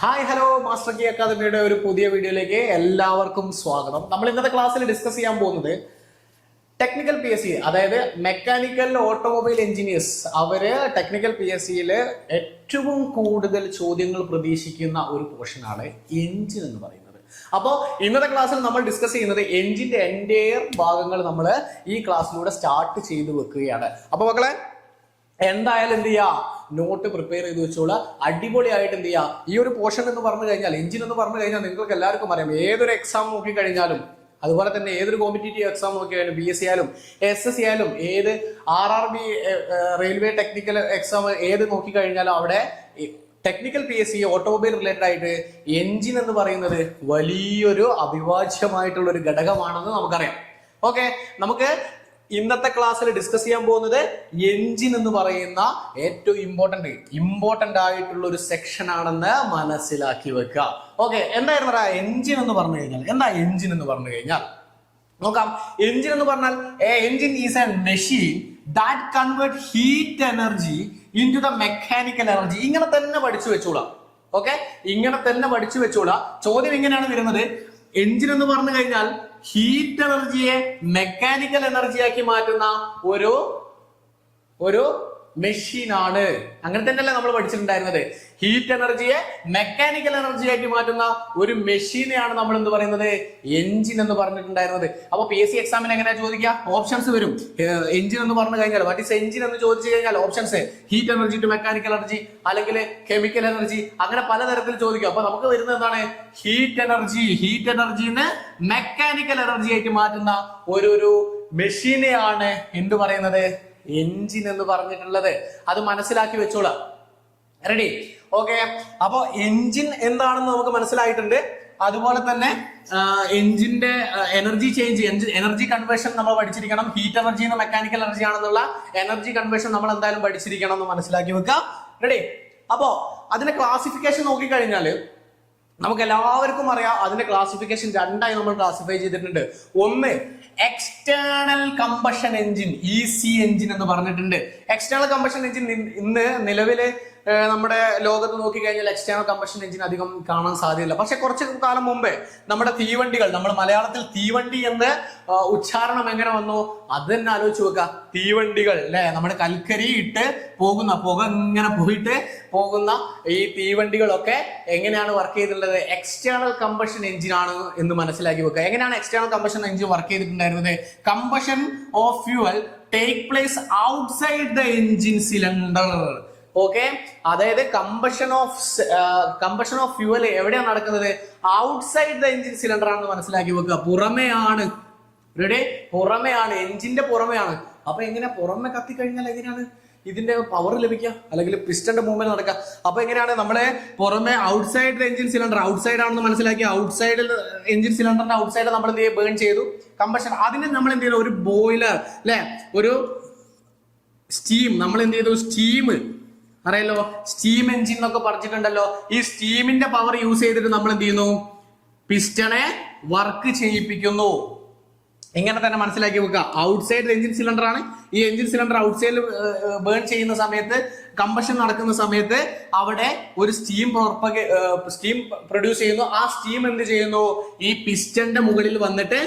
Hi hello master key അക്കാദമിയുടെ ഒരു പുതിയ വീഡിയോയിലേക്ക് എല്ലാവർക്കും സ്വാഗതം. നമ്മൾ ഇന്നത്തെ ക്ലാസ്സിൽ ഡിസ്കസ് ചെയ്യാൻ പോകുന്നത് ടെക്നിക്കൽ പി എസ് സി, അതായത് മെക്കാനിക്കൽ ഓട്ടോമൊബൈൽ എഞ്ചിനീയേഴ്സ്. അവര് ടെക്നിക്കൽ പി എസ് സിയിൽ ഏറ്റവും കൂടുതൽ ചോദ്യങ്ങൾ പ്രതീക്ഷിക്കുന്ന ഒരു പോർഷനാണ് എഞ്ചിൻ എന്ന് പറയുന്നത്. അപ്പോൾ ഇന്നത്തെ ക്ലാസ്സിൽ നമ്മൾ ഡിസ്കസ് ചെയ്യുന്നത് എഞ്ചിന്റെ എൻറ്റയർ ഭാഗങ്ങൾ നമ്മൾ ഈ ക്ലാസ്സിലൂടെ സ്റ്റാർട്ട് ചെയ്ത് വെക്കുകയാണ്. അപ്പൊ മക്കളെ എന്തായാലും എന്ത് ചെയ്യാ, നോട്ട് പ്രിപ്പയർ ചെയ്ത് വെച്ചോളാം. അടിപൊളിയായിട്ട് എന്ത് ചെയ്യാ, ഈ ഒരു പോർഷൻ എന്ന് പറഞ്ഞു കഴിഞ്ഞാൽ, എഞ്ചിൻ എന്ന് പറഞ്ഞു കഴിഞ്ഞാൽ നിങ്ങൾക്ക് എല്ലാവർക്കും അറിയാം. ഏതൊരു എക്സാം നോക്കി കഴിഞ്ഞാലും, അതുപോലെ തന്നെ ഏതൊരു കോമ്പറ്റേറ്റീവ് എക്സാം നോക്കി കഴിഞ്ഞാലും, ബി എസ് സി ആയാലും SS ആയാലും, ഏത് RRB റെയിൽവേ ടെക്നിക്കൽ എക്സാം ഏത് നോക്കി കഴിഞ്ഞാലും അവിടെ technical P S C automobile related ആയിട്ട് എഞ്ചിൻ എന്ന് പറയുന്നത് വലിയൊരു അവിഭാജ്യമായിട്ടുള്ള ഒരു ഘടകമാണെന്ന് നമുക്കറിയാം. ഓക്കെ, നമുക്ക് ഇന്നത്തെ ക്ലാസ്സിൽ ഡിസ്കസ് ചെയ്യാൻ പോകുന്നത് എഞ്ചിൻ എന്ന് പറയുന്ന ഏറ്റവും ഇമ്പോർട്ടന്റ് ആയിട്ടുള്ള ഒരു സെക്ഷൻ ആണെന്ന് മനസ്സിലാക്കി വെക്കുക. ഓക്കെ, എന്തായിരുന്നു എഞ്ചിൻ എന്ന് പറഞ്ഞു കഴിഞ്ഞാൽ? എന്താ എഞ്ചിൻ എന്ന് പറഞ്ഞു കഴിഞ്ഞാൽ നോക്കാം. എഞ്ചിൻ എന്ന് പറഞ്ഞാൽ engine is A machine that convert heat energy into the mechanical energy. ഇങ്ങനെ തന്നെ പഠിച്ചു വെച്ചോളാം. ഓക്കെ, ഇങ്ങനെ തന്നെ പഠിച്ചു വെച്ചോളാം. ചോദ്യം ഇങ്ങനെയാണ് വരുന്നത്. എഞ്ചിൻ എന്ന് പറഞ്ഞു കഴിഞ്ഞാൽ ഹീറ്റ് എനർജിയെ മെക്കാനിക്കൽ എനർജിയാക്കി മാറ്റുന്ന ഒരു മെഷീനാണ്. അങ്ങനെ തന്നെയല്ലേ നമ്മൾ പഠിച്ചിട്ടുണ്ടായിരുന്നത്. ഹീറ്റ് എനർജിയെ മെക്കാനിക്കൽ എനർജിയാക്കി മാറ്റുന്ന ഒരു മെഷീനെയാണ് നമ്മൾ എന്ത് പറയുന്നത്, എഞ്ചിൻ എന്ന് പറഞ്ഞിട്ടുണ്ടായിരുന്നത്. അപ്പൊ പി എസ് സി എക്സാമിന് എങ്ങനെയാ ചോദിക്കുക? ഓപ്ഷൻസ് വരും. എഞ്ചിൻ എന്ന് പറഞ്ഞു കഴിഞ്ഞാൽ വാട്ട് ഈസ് എഞ്ചിൻ എന്ന് ചോദിച്ചു കഴിഞ്ഞാൽ options heat energy to mechanical energy, അല്ലെങ്കിൽ കെമിക്കൽ എനർജി, അങ്ങനെ പലതരത്തിൽ ചോദിക്കും. അപ്പൊ നമുക്ക് വരുന്നത് എന്താണ്? ഹീറ്റ് എനർജിന്ന് മെക്കാനിക്കൽ എനർജി ആയിട്ട് മാറ്റുന്ന ഒരു മെഷീനെയാണ് എന്ത് പറയുന്നത്, എഞ്ചിൻ എന്ന് പറഞ്ഞിട്ടുള്ളത്. അത് മനസ്സിലാക്കി വെച്ചോളാം. റെഡി? ഓക്കെ, അപ്പൊ എഞ്ചിൻ എന്താണെന്ന് നമുക്ക് മനസ്സിലായിട്ടുണ്ട്. അതുപോലെ തന്നെ എഞ്ചിന്റെ എനർജി ചേഞ്ച്, എനർജി കൺവേർഷൻ നമ്മൾ പഠിച്ചിരിക്കണം. ഹീറ്റ് എനർജി എന്ന് മെക്കാനിക്കൽ എനർജി ആണെന്നുള്ള എനർജി കൺവേർഷൻ നമ്മൾ എന്തായാലും പഠിച്ചിരിക്കണം എന്ന് മനസ്സിലാക്കി വെക്കാം. റെഡി? അപ്പോ അതിന്റെ ക്ലാസിഫിക്കേഷൻ നോക്കിക്കഴിഞ്ഞാല് നമുക്ക് എല്ലാവർക്കും അറിയാം, അതിന്റെ ക്ലാസിഫിക്കേഷൻ രണ്ടായി നമ്മൾ ക്ലാസിഫൈ ചെയ്തിട്ടുണ്ട്. ഒന്ന് external combustion engine, EC engine എന്ന് പറഞ്ഞിട്ടുണ്ട്. എക്സ്റ്റേണൽ കമ്പഷൻ എഞ്ചിൻ ഇന്ന് നിലവില് നമ്മുടെ ലോകത്ത് നോക്കിക്കഴിഞ്ഞാൽ എക്സ്റ്റേണൽ കമ്പഷൻ എഞ്ചിൻ അധികം കാണാൻ സാധ്യതയില്ല. പക്ഷെ കുറച്ച് കാലം മുമ്പേ നമ്മുടെ തീവണ്ടികൾ, നമ്മുടെ മലയാളത്തിൽ തീവണ്ടി എന്ന് ഉച്ചാരണം എങ്ങനെ വന്നു അത് തന്നെ ആലോചിച്ച് വെക്കുക. തീവണ്ടികൾ അല്ലെ, നമ്മുടെ കൽക്കരി ഇട്ട് പോകുന്ന, പുക ഇങ്ങനെ പോയിട്ട് പോകുന്ന ഈ തീവണ്ടികളൊക്കെ എങ്ങനെയാണ് വർക്ക് ചെയ്തിട്ടുള്ളത്? എക്സ്റ്റേണൽ കമ്പഷൻ എഞ്ചിൻ ആണ് എന്ന് മനസ്സിലാക്കി വെക്കുക. എങ്ങനെയാണ് എക്സ്റ്റേണൽ കമ്പഷൻ എഞ്ചിൻ വർക്ക് ചെയ്തിട്ടുണ്ടായിരുന്നത്? Combustion of fuel take place outside the engine cylinder. Okay, അതായത് കമ്പഷൻ ഓഫ് ഫ്യൂവൽ എവിടെയാണ് നടക്കുന്നത്? ഔട്ട്സൈഡ് ദ എഞ്ചിൻ സിലിണ്ടർ ആണെന്ന് മനസ്സിലാക്കി വെക്കുക. പുറമെയാണ്. റെഡി? പുറമെയാണ്, എഞ്ചിന്റെ പുറമെയാണ്. അപ്പൊ എങ്ങനെ പുറമെ കത്തിക്കഴിഞ്ഞാൽ എങ്ങനെയാണ് ഇതിന്റെ പവർ ലഭിക്കുക, അല്ലെങ്കിൽ പിസ്റ്റന്റെ മൂവ്മെന്റ് നടക്കുക? അപ്പൊ എങ്ങനെയാണ് നമ്മളെ പുറമെ outside the engine cylinder, outside ആണെന്ന് മനസ്സിലാക്കി. ഔട്ട്സൈഡിൽ എഞ്ചിൻ സിലിണ്ടറിന്റെ ഔട്ട്സൈഡ് നമ്മൾ എന്ത് ചെയ്യും? ബേൺ ചെയ്തു. കമ്പഷൻ, അതിന് നമ്മൾ എന്ത് ചെയ്തു? ഒരു ബോയിലർ അല്ലെ, ഒരു സ്റ്റീം, നമ്മൾ എന്ത് ചെയ്തു? സ്റ്റീം അറിയാലോ, സ്റ്റീം എഞ്ചിൻ എന്നൊക്കെ പറഞ്ഞിട്ടുണ്ടല്ലോ. ഈ സ്റ്റീമിന്റെ പവർ യൂസ് ചെയ്തിട്ട് നമ്മൾ എന്ത് ചെയ്യുന്നു? പിസ്റ്റണെ വർക്ക് ചെയ്യിപ്പിക്കുന്നു. ഇങ്ങനെ തന്നെ മനസ്സിലാക്കി വെക്കുക. ഔട്ട്സൈഡ് എഞ്ചിൻ സിലിണ്ടർ ആണ്. ഈ എഞ്ചിൻ സിലിണ്ടർ ഔട്ട്സൈഡിൽ ബേൺ ചെയ്യുന്ന സമയത്ത്, കമ്പഷൻ നടക്കുന്ന സമയത്ത് അവിടെ ഒരു സ്റ്റീം പ്രൊഡ്യൂസ് ചെയ്യുന്നു. ആ സ്റ്റീം എന്ത് ചെയ്യുന്നു? ഈ പിസ്റ്റന്റെ മുകളിൽ വന്നിട്ട്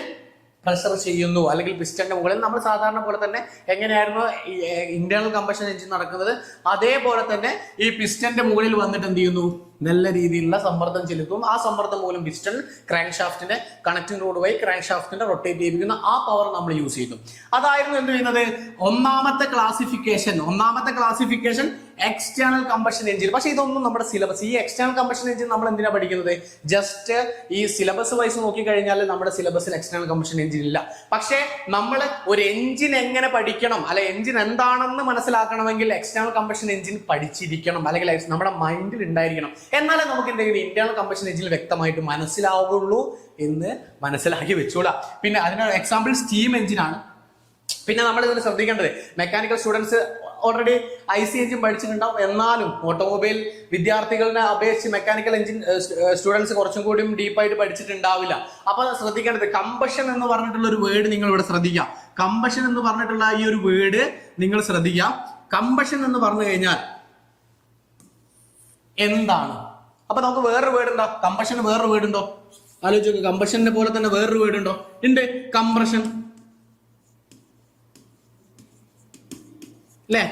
പ്രഷർ ചെയ്യുന്നു. അല്ലെങ്കിൽ പിസ്റ്റന്റെ മുകളിൽ നമ്മൾ സാധാരണ പോലെ തന്നെ എങ്ങനെയായിരുന്നു ഇന്റേണൽ കമ്പഷൻ എഞ്ചിൻ നടക്കുന്നത്, അതേപോലെ തന്നെ ഈ പിസ്റ്റന്റെ മുകളിൽ വന്നിട്ട് എന്ത് ചെയ്യുന്നു? നല്ല രീതിയിലുള്ള സമ്മർദ്ദം ചെലുത്തും. ആ സമ്മർദ്ദം മൂലം പിസ്റ്റൺ ക്രാങ്ക് ഷാഫ്റ്റിന്റെ കണക്ടിംഗ് റോഡ് വഴി ക്രാങ്ക് ഷാഫ്റ്റിന്റെ റൊട്ടേറ്റ് ചെയ്യിപ്പിക്കുന്ന ആ പവർ നമ്മൾ യൂസ് ചെയ്തു. അതായിരുന്നു എന്ത് ചെയ്യുന്നത്? ഒന്നാമത്തെ ക്ലാസിഫിക്കേഷൻ എക്സ്റ്റേണൽ കമ്പഷൻ എഞ്ചിൻ. പക്ഷെ ഇതൊന്നും നമ്മുടെ സിലബസ്, ഈ എക്സ്റ്റേണൽ കമ്പഷൻ എഞ്ചിൻ നമ്മൾ എന്തിനാ പഠിക്കുന്നത്? ജസ്റ്റ് ഈ സിലബസ് വൈസ് നോക്കിക്കഴിഞ്ഞാൽ നമ്മുടെ സിലബസിൽ എക്സ്റ്റേണൽ കമ്പഷൻ എഞ്ചിൻ ഇല്ല. പക്ഷെ നമ്മൾ ഒരു എഞ്ചിൻ എങ്ങനെ പഠിക്കണം, അല്ലെ എഞ്ചിൻ എന്താണെന്ന് മനസ്സിലാക്കണമെങ്കിൽ എക്സ്റ്റേണൽ കമ്പഷൻ എഞ്ചിൻ പഠിച്ചിരിക്കണം, അല്ലെങ്കിൽ നമ്മുടെ മൈൻഡിൽ ഉണ്ടായിരിക്കണം. എന്നാലേ നമുക്ക് എന്തെങ്കിലും ഇന്റേണൽ കമ്പഷൻ എഞ്ചിൻ വ്യക്തമായിട്ട് മനസ്സിലാവുള്ളൂ എന്ന് മനസ്സിലാക്കി വെച്ചോളാം. പിന്നെ അതിന് എക്സാമ്പിൾ സ്റ്റീം എഞ്ചിനാണ്. പിന്നെ നമ്മൾ ഇതിന് ശ്രദ്ധിക്കേണ്ടത്, mechanical students already IC engine പഠിച്ചിട്ടുണ്ടാവും. എന്നാലും ഓട്ടോമൊബൈൽ വിദ്യാർത്ഥികളെ അപേക്ഷിച്ച് മെക്കാനിക്കൽ എഞ്ചിൻ സ്റ്റുഡൻസ് കുറച്ചും കൂടിയും ഡീപ്പായിട്ട് പഠിച്ചിട്ടുണ്ടാവില്ല. അപ്പൊ ശ്രദ്ധിക്കേണ്ടത്, കമ്പഷൻ എന്ന് പറഞ്ഞിട്ടുള്ള ഒരു വേർഡ് നിങ്ങൾ ഇവിടെ ശ്രദ്ധിക്കുക. കമ്പഷൻ എന്ന് പറഞ്ഞിട്ടുള്ള ഈ ഒരു വേർഡ് നിങ്ങൾ ശ്രദ്ധിക്കുക. കമ്പഷൻ എന്ന് പറഞ്ഞു കഴിഞ്ഞാൽ എന്താണ്? അപ്പൊ നമുക്ക് വേറൊരു വേർഡ് ഉണ്ടോ? കമ്പഷന് വേറൊരു വേർഡ് ഉണ്ടോ? ആലോചിച്ച് നോക്ക്. കമ്പഷനെ പോലെ തന്നെ വേറൊരു വേർഡ് ഉണ്ടോ? ഉണ്ട്, കംപ്രഷൻ. അല്ലെ?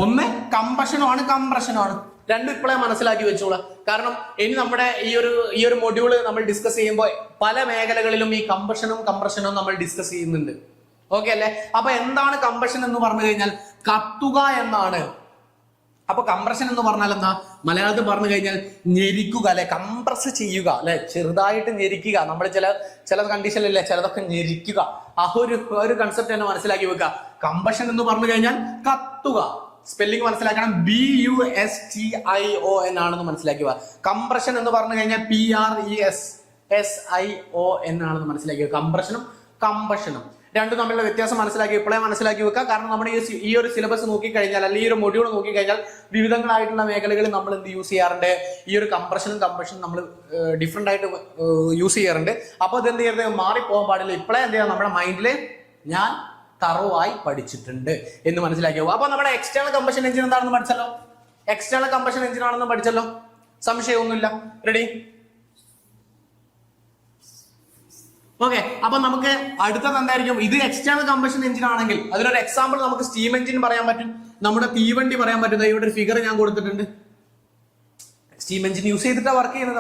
ഒന്ന് കമ്പഷനുമാണ്, കംപ്രഷനുമാണ്. രണ്ടും ഇപ്പോഴേ മനസ്സിലാക്കി വെച്ചോളാം. കാരണം ഇനി നമ്മുടെ ഈ ഒരു മൊഡ്യൂള് നമ്മൾ ഡിസ്കസ് ചെയ്യുമ്പോൾ പല മേഖലകളിലും ഈ കമ്പഷനും കംപ്രഷനും നമ്മൾ ഡിസ്കസ് ചെയ്യുന്നുണ്ട്. ഓക്കെ അല്ലെ? അപ്പൊ എന്താണ് കമ്പഷൻ എന്ന് പറഞ്ഞു കഴിഞ്ഞാൽ കത്തുക എന്നാണ്. അപ്പൊ കംപ്രഷൻ എന്ന് പറഞ്ഞാൽ എന്താ? മലയാളത്തിൽ പറഞ്ഞു കഴിഞ്ഞാൽ ഞെരിക്കുക അല്ലെ, കംപ്രസ് ചെയ്യുക അല്ലെ, ചെറുതായിട്ട് ഞെരിക്കുക. നമ്മൾ ചില കണ്ടീഷനിലല്ലേ ചിലതൊക്കെ ഞെരിക്കുക. ആ ഒരു കൺസെപ്റ്റ് തന്നെ മനസ്സിലാക്കി വെക്കുക. കമ്പഷൻ എന്ന് പറഞ്ഞു കഴിഞ്ഞാൽ കത്തുക. സ്പെല്ലിംഗ് മനസ്സിലാക്കണം, BUSTIO എന്നാണെന്ന് മനസ്സിലാക്കുക. കംപ്രഷൻ എന്ന് പറഞ്ഞു കഴിഞ്ഞാൽ PRESSION ആണെന്ന് മനസ്സിലാക്കുക. കംപ്രഷനും കമ്പഷനും രണ്ടും തമ്മിലുള്ള വ്യത്യാസം ഇപ്പോഴേ മനസ്സിലാക്കി വെക്കുക. കാരണം നമ്മുടെ ഈ ഒരു സിലബസ് നോക്കിക്കഴിഞ്ഞാൽ അല്ലെങ്കിൽ ഈ ഒരു മൊഡ്യൂൾ നോക്കിക്കഴിഞ്ഞാൽ വിവിധങ്ങളായിട്ടുള്ള മേഖലകളിൽ നമ്മൾ എന്ത് യൂസ് ചെയ്യാറുണ്ട്? ഈ ഒരു കംപ്രഷനും കമ്പഷനും നമ്മൾ ഡിഫറെന്റ് ആയിട്ട് യൂസ് ചെയ്യാറുണ്ട്. അപ്പൊ ഇത് എന്ത് ചെയ്യരുത്? മാറിപ്പോകാൻ പാടില്ല. ഇപ്പോഴേ എന്ത് ചെയ്യാം? നമ്മുടെ മൈൻഡിൽ ഞാൻ തറവായി പഠിച്ചിട്ടുണ്ട് എന്ന് മനസ്സിലാക്കിയോ. അപ്പൊ നമ്മുടെ എക്സ്റ്റേണൽ കമ്പഷൻ എഞ്ചിൻ എന്താണെന്ന് പഠിച്ചല്ലോ. എക്സ്റ്റേണൽ കമ്പഷൻ എഞ്ചിൻ ആണെന്ന് പഠിച്ചല്ലോ, സംശയമൊന്നുമില്ല. റെഡി? ഓക്കെ. അപ്പൊ നമുക്ക് അടുത്തത് എന്തായിരിക്കും? ഇത് എക്സ്റ്റേണൽ കമ്പഷൻ എഞ്ചിൻ ആണെങ്കിൽ അതിനൊരു എക്സാമ്പിൾ നമുക്ക് സ്റ്റീം എഞ്ചിൻ പറയാൻ പറ്റും, നമ്മുടെ തീവണ്ടി പറയാൻ പറ്റും. ഇവിടെ ഒരു ഫിഗർ ഞാൻ കൊടുത്തിട്ടുണ്ട്. സ്റ്റീം എഞ്ചിൻ യൂസ് ചെയ്തിട്ട് വർക്ക് ചെയ്യുന്നത്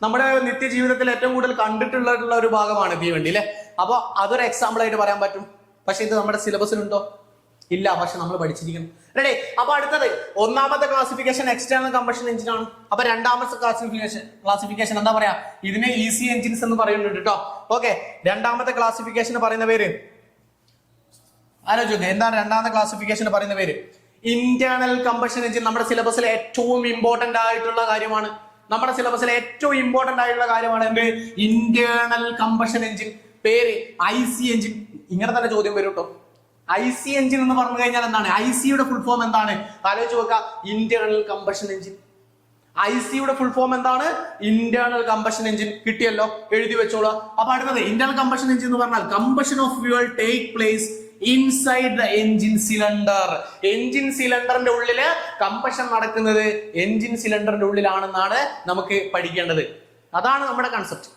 നമ്മുടെ നിത്യജീവിതത്തിൽ ഏറ്റവും കൂടുതൽ കണ്ടിട്ടുള്ള ഒരു ഭാഗമാണ് തീവണ്ടി അല്ലെ. അപ്പൊ അതൊരു എക്സാമ്പിൾ ആയിട്ട് പറയാൻ പറ്റും. പക്ഷെ ഇത് നമ്മുടെ സിലബസിലുണ്ടോ? ഇല്ല, പക്ഷെ നമ്മൾ പഠിച്ചിരിക്കണം. റെഡി? അപ്പൊ അടുത്തത് ഒന്നാമത്തെ ക്ലാസിഫിക്കേഷൻ എക്സ്റ്റേണൽ കമ്പഷൻ എഞ്ചിൻ ആണ്. അപ്പൊ രണ്ടാമത്തെ ക്ലാസിഫിക്കേഷൻ എന്താ പറയാ? ഇതിനെ ഈസി എഞ്ചിൻസ് എന്ന് പറയുന്നുണ്ട് കേട്ടോ. ഓക്കെ. രണ്ടാമത്തെ ക്ലാസിഫിക്കേഷൻ പറയുന്ന പേര് ആലോചിക്കുക. എന്താണ് രണ്ടാമത്തെ ക്ലാസിഫിക്കേഷൻ പറയുന്ന പേര്? Internal combustion engine. നമ്മുടെ സിലബസിലെ ഏറ്റവും ഇമ്പോർട്ടന്റ് ആയിട്ടുള്ള കാര്യമാണ്. എന്ത്? Internal combustion engine. പേര് IC എഞ്ചിൻ. ഇങ്ങനെ തന്നെ ചോദ്യം വരും കേട്ടോ. IC എഞ്ചിൻ എന്ന് പറഞ്ഞു കഴിഞ്ഞാൽ എന്താണ്? ICയുടെ ഫുൾ ഫോം എന്താണ്? ആലോചിച്ച് നോക്കുക. Internal combustion engine. ICയുടെ ഫുൾ ഫോം എന്താണ്? Internal combustion engine. കിട്ടിയല്ലോ, എഴുതി വെച്ചോളൂ. അപ്പൊ അടുത്തത് ഇന്റേണൽ കമ്പഷൻ എഞ്ചിൻ എന്ന് പറഞ്ഞാൽ combustion of fuel take place inside the engine cylinder. Engine സിലിണ്ടറിന്റെ ഉള്ളില് കമ്പഷൻ നടക്കുന്നത് എഞ്ചിൻ സിലിണ്ടറിന്റെ ഉള്ളിലാണെന്നാണ് നമുക്ക് പഠിക്കേണ്ടത്. അതാണ് നമ്മുടെ കൺസെപ്റ്റ്.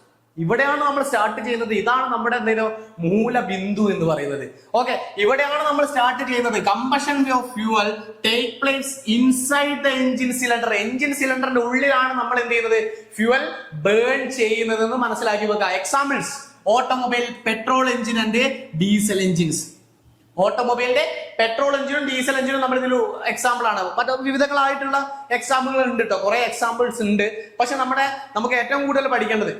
ഇവിടെയാണ് നമ്മൾ സ്റ്റാർട്ട് ചെയ്യുന്നത്. ഇതാണ് നമ്മുടെ എന്തെങ്കിലും മൂലബിന്ദു എന്ന് പറയുന്നത്. ഓക്കെ. ഇവിടെയാണ് നമ്മൾ സ്റ്റാർട്ട് ചെയ്യുന്നത്. Combustion of fuel take place inside the engine cylinder. Engine സിലിണ്ടറിന്റെ ഉള്ളിലാണ് നമ്മൾ എന്ത് ചെയ്യുന്നത്? ഫ്യൂവൽ ബേൺ ചെയ്യുന്നത് എന്ന് മനസ്സിലാക്കി വെക്കുക. Examples: automobile, petrol engine and diesel engines. ഓട്ടോമൊബൈലിന്റെ പെട്രോൾ എഞ്ചിനും ഡീസൽ എഞ്ചിനും നമ്മൾ ഇതിൽ എക്സാമ്പിൾ ആണ്. മറ്റു വിവിധങ്ങളായിട്ടുള്ള എക്സാമ്പിളുകൾ ഉണ്ട് കേട്ടോ, കുറെ എക്സാമ്പിൾസ് ഉണ്ട്. പക്ഷെ നമുക്ക് ഏറ്റവും കൂടുതൽ പഠിക്കേണ്ടത്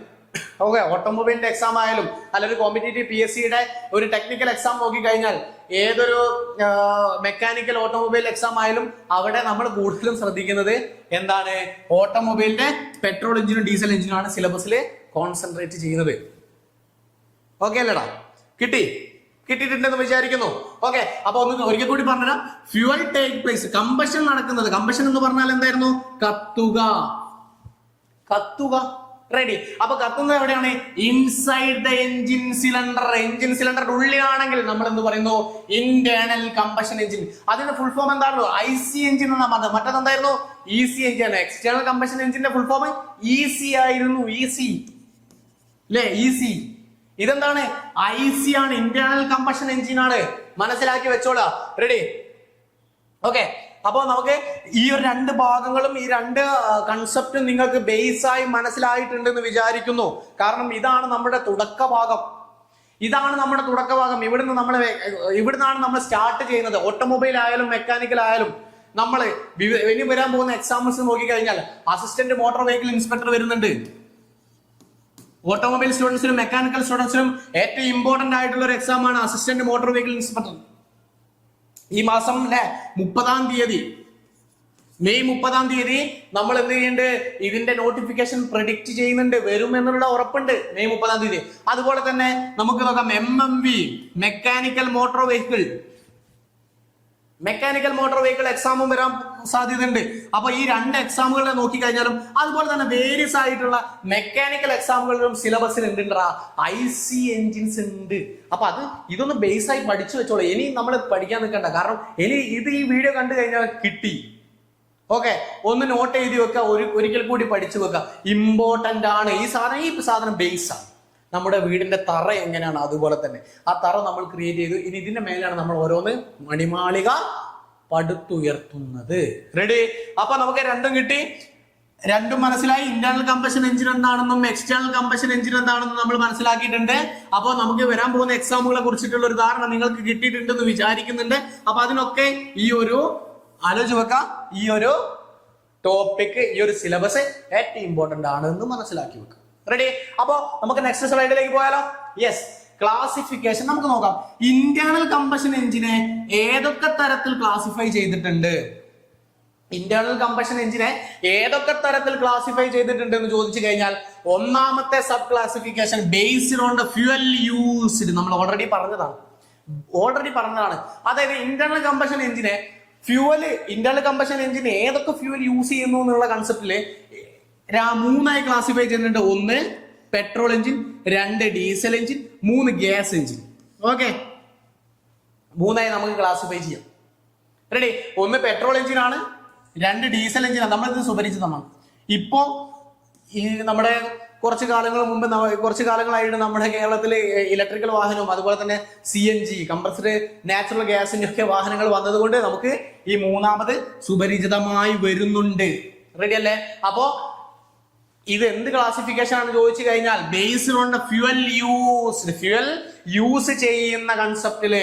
ഓക്കെ ഓട്ടോമൊബൈലിന്റെ എക്സാം ആയാലും അല്ലെങ്കിൽ കോമ്പറ്റേറ്റീവ് PSCയുടെ ഒരു ടെക്നിക്കൽ എക്സാം നോക്കിക്കഴിഞ്ഞാൽ ഏതൊരു മെക്കാനിക്കൽ ഓട്ടോമൊബൈൽ എക്സാം ആയാലും അവിടെ നമ്മൾ കൂടുതലും ശ്രദ്ധിക്കുന്നത് എന്താണ്? ഓട്ടോമൊബൈലിന്റെ പെട്രോൾ എഞ്ചിനും ഡീസൽ എഞ്ചിനും ആണ് സിലബസിൽ കോൺസെൻട്രേറ്റ് ചെയ്യുന്നത്. ഓക്കെ അല്ലേടാ? കിട്ടിയിട്ടുണ്ടെന്ന് വിചാരിക്കുന്നു. ഓക്കെ. അപ്പൊ ഒരിക്കൽ കൂടി പറഞ്ഞാൽ ഫ്യൂവൽ ടേക്ക് പ്ലേസ്, കമ്പഷൻ നടക്കുന്നത്. കമ്പഷൻ എന്ന് പറഞ്ഞാൽ എന്തായിരുന്നു? കത്തുക. റെഡി? അപ്പൊ കത്തുന്നത് എവിടെയാണ്? Inside the engine cylinder. Engine സിലിണ്ടറിന്റെ ഉള്ളിലാണെങ്കിൽ നമ്മൾ എന്ത് പറയുന്നു? Internal combustion engine. അതിന്റെ ഫുൾ ഫോം എന്തായിരുന്നു? IC എഞ്ചിൻ എന്നാ പറഞ്ഞത്. മറ്റേതെന്തായിരുന്നു? EC എഞ്ചിൻ ആണ്. എക്സ്റ്റേണൽ കമ്പഷൻ എഞ്ചിന്റെ ഫുൾ ഫോം EC ആയിരുന്നു. EC അല്ലേ? EC. ഇതെന്താണ്? IC ആണ്, ഇന്റേണൽ കമ്പഷൻ എഞ്ചിൻ ആണ്. മനസ്സിലാക്കി വെച്ചോളാ. റെഡി? ഓക്കെ. അപ്പൊ നമുക്ക് ഈ ഒരു രണ്ട് ഭാഗങ്ങളും ഈ രണ്ട് കൺസെപ്റ്റും നിങ്ങൾക്ക് ബേസ് ആയി മനസ്സിലായിട്ടുണ്ടെന്ന് വിചാരിക്കുന്നു. കാരണം ഇതാണ് നമ്മുടെ തുടക്ക ഭാഗം. ഇവിടുന്നാണ് നമ്മൾ സ്റ്റാർട്ട് ചെയ്യുന്നത്. ഓട്ടോമൊബൈൽ ആയാലും മെക്കാനിക്കൽ ആയാലും നമ്മൾ ഇനി വരാൻ പോകുന്ന എക്സാമ്പിൾസ് നോക്കിക്കഴിഞ്ഞാൽ അസിസ്റ്റന്റ് മോട്ടോർ വെഹിക്കിൾ ഇൻസ്പെക്ടർ വരുന്നുണ്ട്. ഓട്ടോമൊബൈൽ സ്റ്റുഡൻസിനും മെക്കാനിക്കൽ സ്റ്റുഡൻസിനും ഏറ്റവും ഇമ്പോർട്ടന്റ് ആയിട്ടുള്ള ഒരു എക്സാം ആണ് അസിസ്റ്റന്റ് മോട്ടോർ വെഹിക്കിൾ ഇൻസ്പെക്ടർ. ഈ മാസം മെയ് 30 നമ്മൾ എന്ത് ചെയ്യുന്നുണ്ട്? ഇതിന്റെ നോട്ടിഫിക്കേഷൻ പ്രഡിക്റ്റ് ചെയ്യുന്നുണ്ട്, വരും എന്നുള്ള ഉറപ്പുണ്ട്. മെയ് 30. അതുപോലെ തന്നെ നമുക്ക് നോക്കാം MMV മെക്കാനിക്കൽ മോട്ടോർ വെഹിക്കിൾ എക്സാമും വരാൻ സാധ്യതയുണ്ട്. അപ്പൊ ഈ രണ്ട് എക്സാമുകളെ നോക്കിക്കഴിഞ്ഞാലും അതുപോലെ തന്നെ വേരിയസ് ആയിട്ടുള്ള മെക്കാനിക്കൽ എക്സാമുകളിലും സിലബസിൽ ഉണ്ടെടാ IC എഞ്ചിൻസ് ഉണ്ട്. അപ്പൊ ഇതൊന്ന് ബേസ് ആയി പഠിച്ചു വെച്ചോളൂ. ഇനി നമ്മൾ പഠിക്കാൻ നിൽക്കണ്ട. കാരണം ഈ വീഡിയോ കണ്ടു കഴിഞ്ഞാൽ കിട്ടി. ഓക്കെ, ഒന്ന് നോട്ട് എഴുതി വെക്കുക, ഒരിക്കൽ കൂടി പഠിച്ചു വെക്കുക. ഇമ്പോർട്ടന്റ് ആണ് ഈ സാധനം ബേസ് ആണ്. നമ്മുടെ വീടിന്റെ തറ എങ്ങനെയാണ് അതുപോലെ തന്നെ ആ തറ നമ്മൾ ക്രിയേറ്റ് ചെയ്തു. ഇനി ഇതിന്റെ മേലാണ് നമ്മൾ ഓരോന്ന് മണിമാളിക പടുത്തുയർത്തുന്നത്. റെഡി? അപ്പൊ നമുക്ക് രണ്ടും കിട്ടി, രണ്ടും മനസ്സിലായി. ഇന്റേണൽ കമ്പഷൻ എഞ്ചിൻ എന്താണെന്നും എക്സ്റ്റേണൽ കമ്പഷൻ എഞ്ചിൻ എന്താണെന്നും നമ്മൾ മനസ്സിലാക്കിയിട്ടുണ്ട്. അപ്പോൾ നമുക്ക് വരാൻ പോകുന്ന എക്സാമുകളെ കുറിച്ചിട്ടുള്ള ഒരു ധാരണ നിങ്ങൾക്ക് കിട്ടിയിട്ടുണ്ടെന്ന് വിചാരിക്കുന്നുണ്ട്. അപ്പൊ അതിനൊക്കെ ഈ ഒരു ആലോചിച്ച് വെക്കാം, ഈ ഒരു ടോപ്പിക്, ഈ ഒരു സിലബസ് ഏറ്റവും ഇമ്പോർട്ടന്റ് ആണ് എന്ന് മനസ്സിലാക്കി വെക്കുക. റെഡി? അപ്പോ നമുക്ക് നെക്സ്റ്റ് സ്ലൈഡിലേക്ക് പോയാലോ? യെസ്, ക്ലാസിഫിക്കേഷൻ നമുക്ക് നോക്കാം. ഇന്റേണൽ കമ്പഷൻ എഞ്ചിനെ ഏതൊക്കെ തരത്തിൽ ക്ലാസിഫൈ ചെയ്തിട്ടുണ്ട്? ഇന്റേണൽ കമ്പഷൻ എഞ്ചിനെ ഏതൊക്കെ തരത്തിൽ ക്ലാസിഫൈ ചെയ്തിട്ടുണ്ട് എന്ന് ചോദിച്ചു കഴിഞ്ഞാൽ, ഒന്നാമത്തെ sub classification based on the fuel used. നമ്മൾ ഓൾറെഡി പറഞ്ഞതാണ്. അതായത് ഇന്റേണൽ കമ്പഷൻ എഞ്ചിനെ ഇന്റേണൽ കമ്പഷൻ എഞ്ചിന് ഏതൊക്കെ ഫ്യൂവൽ യൂസ് ചെയ്യുന്നു എന്നുള്ള കൺസെപ്റ്റില് 3ആയി ക്ലാസിഫൈ ചെയ്യുന്നുണ്ട്. 1 petrol engine, 2 diesel engine, 3 gas engine. Okay, 3ആയി നമുക്ക് ക്ലാസിഫൈ ചെയ്യാം. റെഡി? 1 പെട്രോൾ എഞ്ചിൻ ആണ്, 2 ഡീസൽ എഞ്ചിനാണ്. നമ്മളിത് സുപരിചിതമാണ്. ഇപ്പോ ഈ നമ്മുടെ കുറച്ച് കാലങ്ങളായിട്ട് നമ്മുടെ കേരളത്തിൽ ഇലക്ട്രിക്കൽ വാഹനവും അതുപോലെ തന്നെ CNG കംപ്രസ്ഡ് നാച്ചുറൽ ഗ്യാസിന്റെ ഒക്കെ വാഹനങ്ങൾ വന്നതുകൊണ്ട് നമുക്ക് ഈ 3ആമത് സുപരിചിതമായി വരുന്നുണ്ട്. റെഡി അല്ലേ? അപ്പോ ഇത് എന്ത് ക്ലാസിഫിക്കേഷൻ ആണ് ചോദിച്ചു കഴിഞ്ഞാൽ, based on the fuel use ചെയ്യുന്ന കൺസെപ്റ്റില്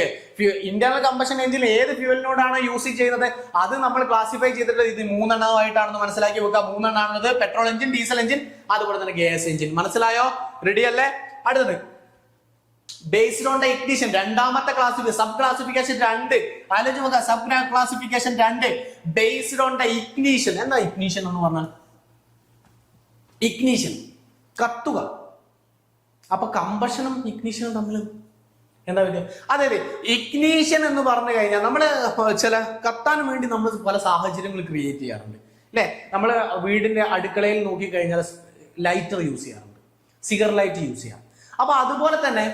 ഇന്റേണൽ കമ്പഷൻ എഞ്ചിൻ ഏത് ഫ്യൂവലിനോടാണ് യൂസ് ചെയ്യുന്നത് അത് നമ്മൾ ക്ലാസിഫൈ ചെയ്തിട്ടുള്ളത് ഇത് 3 എണ്ണമായിട്ടാണെന്ന് മനസ്സിലാക്കി വെക്കുക. 3 എണ്ണാണുള്ളത്: പെട്രോൾ എഞ്ചിൻ, ഡീസൽ എഞ്ചിൻ, അതുപോലെ തന്നെ ഗ്യാസ് എഞ്ചിൻ. മനസ്സിലായോ? റെഡി അല്ലേ? അടുത്തത് ബേസ്ഡ് ഓൺ ദ ഇഗ്നിഷൻ, രണ്ടാമത്തെ സബ് ക്ലാസിഫിക്കേഷൻ 2. ആലോചിച്ച് നോക്കുക, sub classification 2 based on the ignition. എന്താ ഇഗ്നിഷൻ എന്ന് പറഞ്ഞാൽ? ഇഗ്നിഷൻ കത്തുക. അപ്പൊ കമ്പഷനും ഇഗ്നിഷനും തമ്മിൽ എന്താ വ്യത്യാസം? അതായത് ഇഗ്നീഷൻ എന്ന് പറഞ്ഞു കഴിഞ്ഞാൽ നമ്മള് ചില കത്താൻ വേണ്ടി നമ്മൾ പല സാഹചര്യങ്ങൾ ക്രിയേറ്റ് ചെയ്യാറുണ്ട് അല്ലെ? നമ്മൾ വീടിന്റെ അടുക്കളയിൽ നോക്കിക്കഴിഞ്ഞാൽ ലൈറ്റർ യൂസ് ചെയ്യാറുണ്ട്, സിഗർ ലൈറ്റ് യൂസ് ചെയ്യാം. അപ്പൊ അതുപോലെ തന്നെ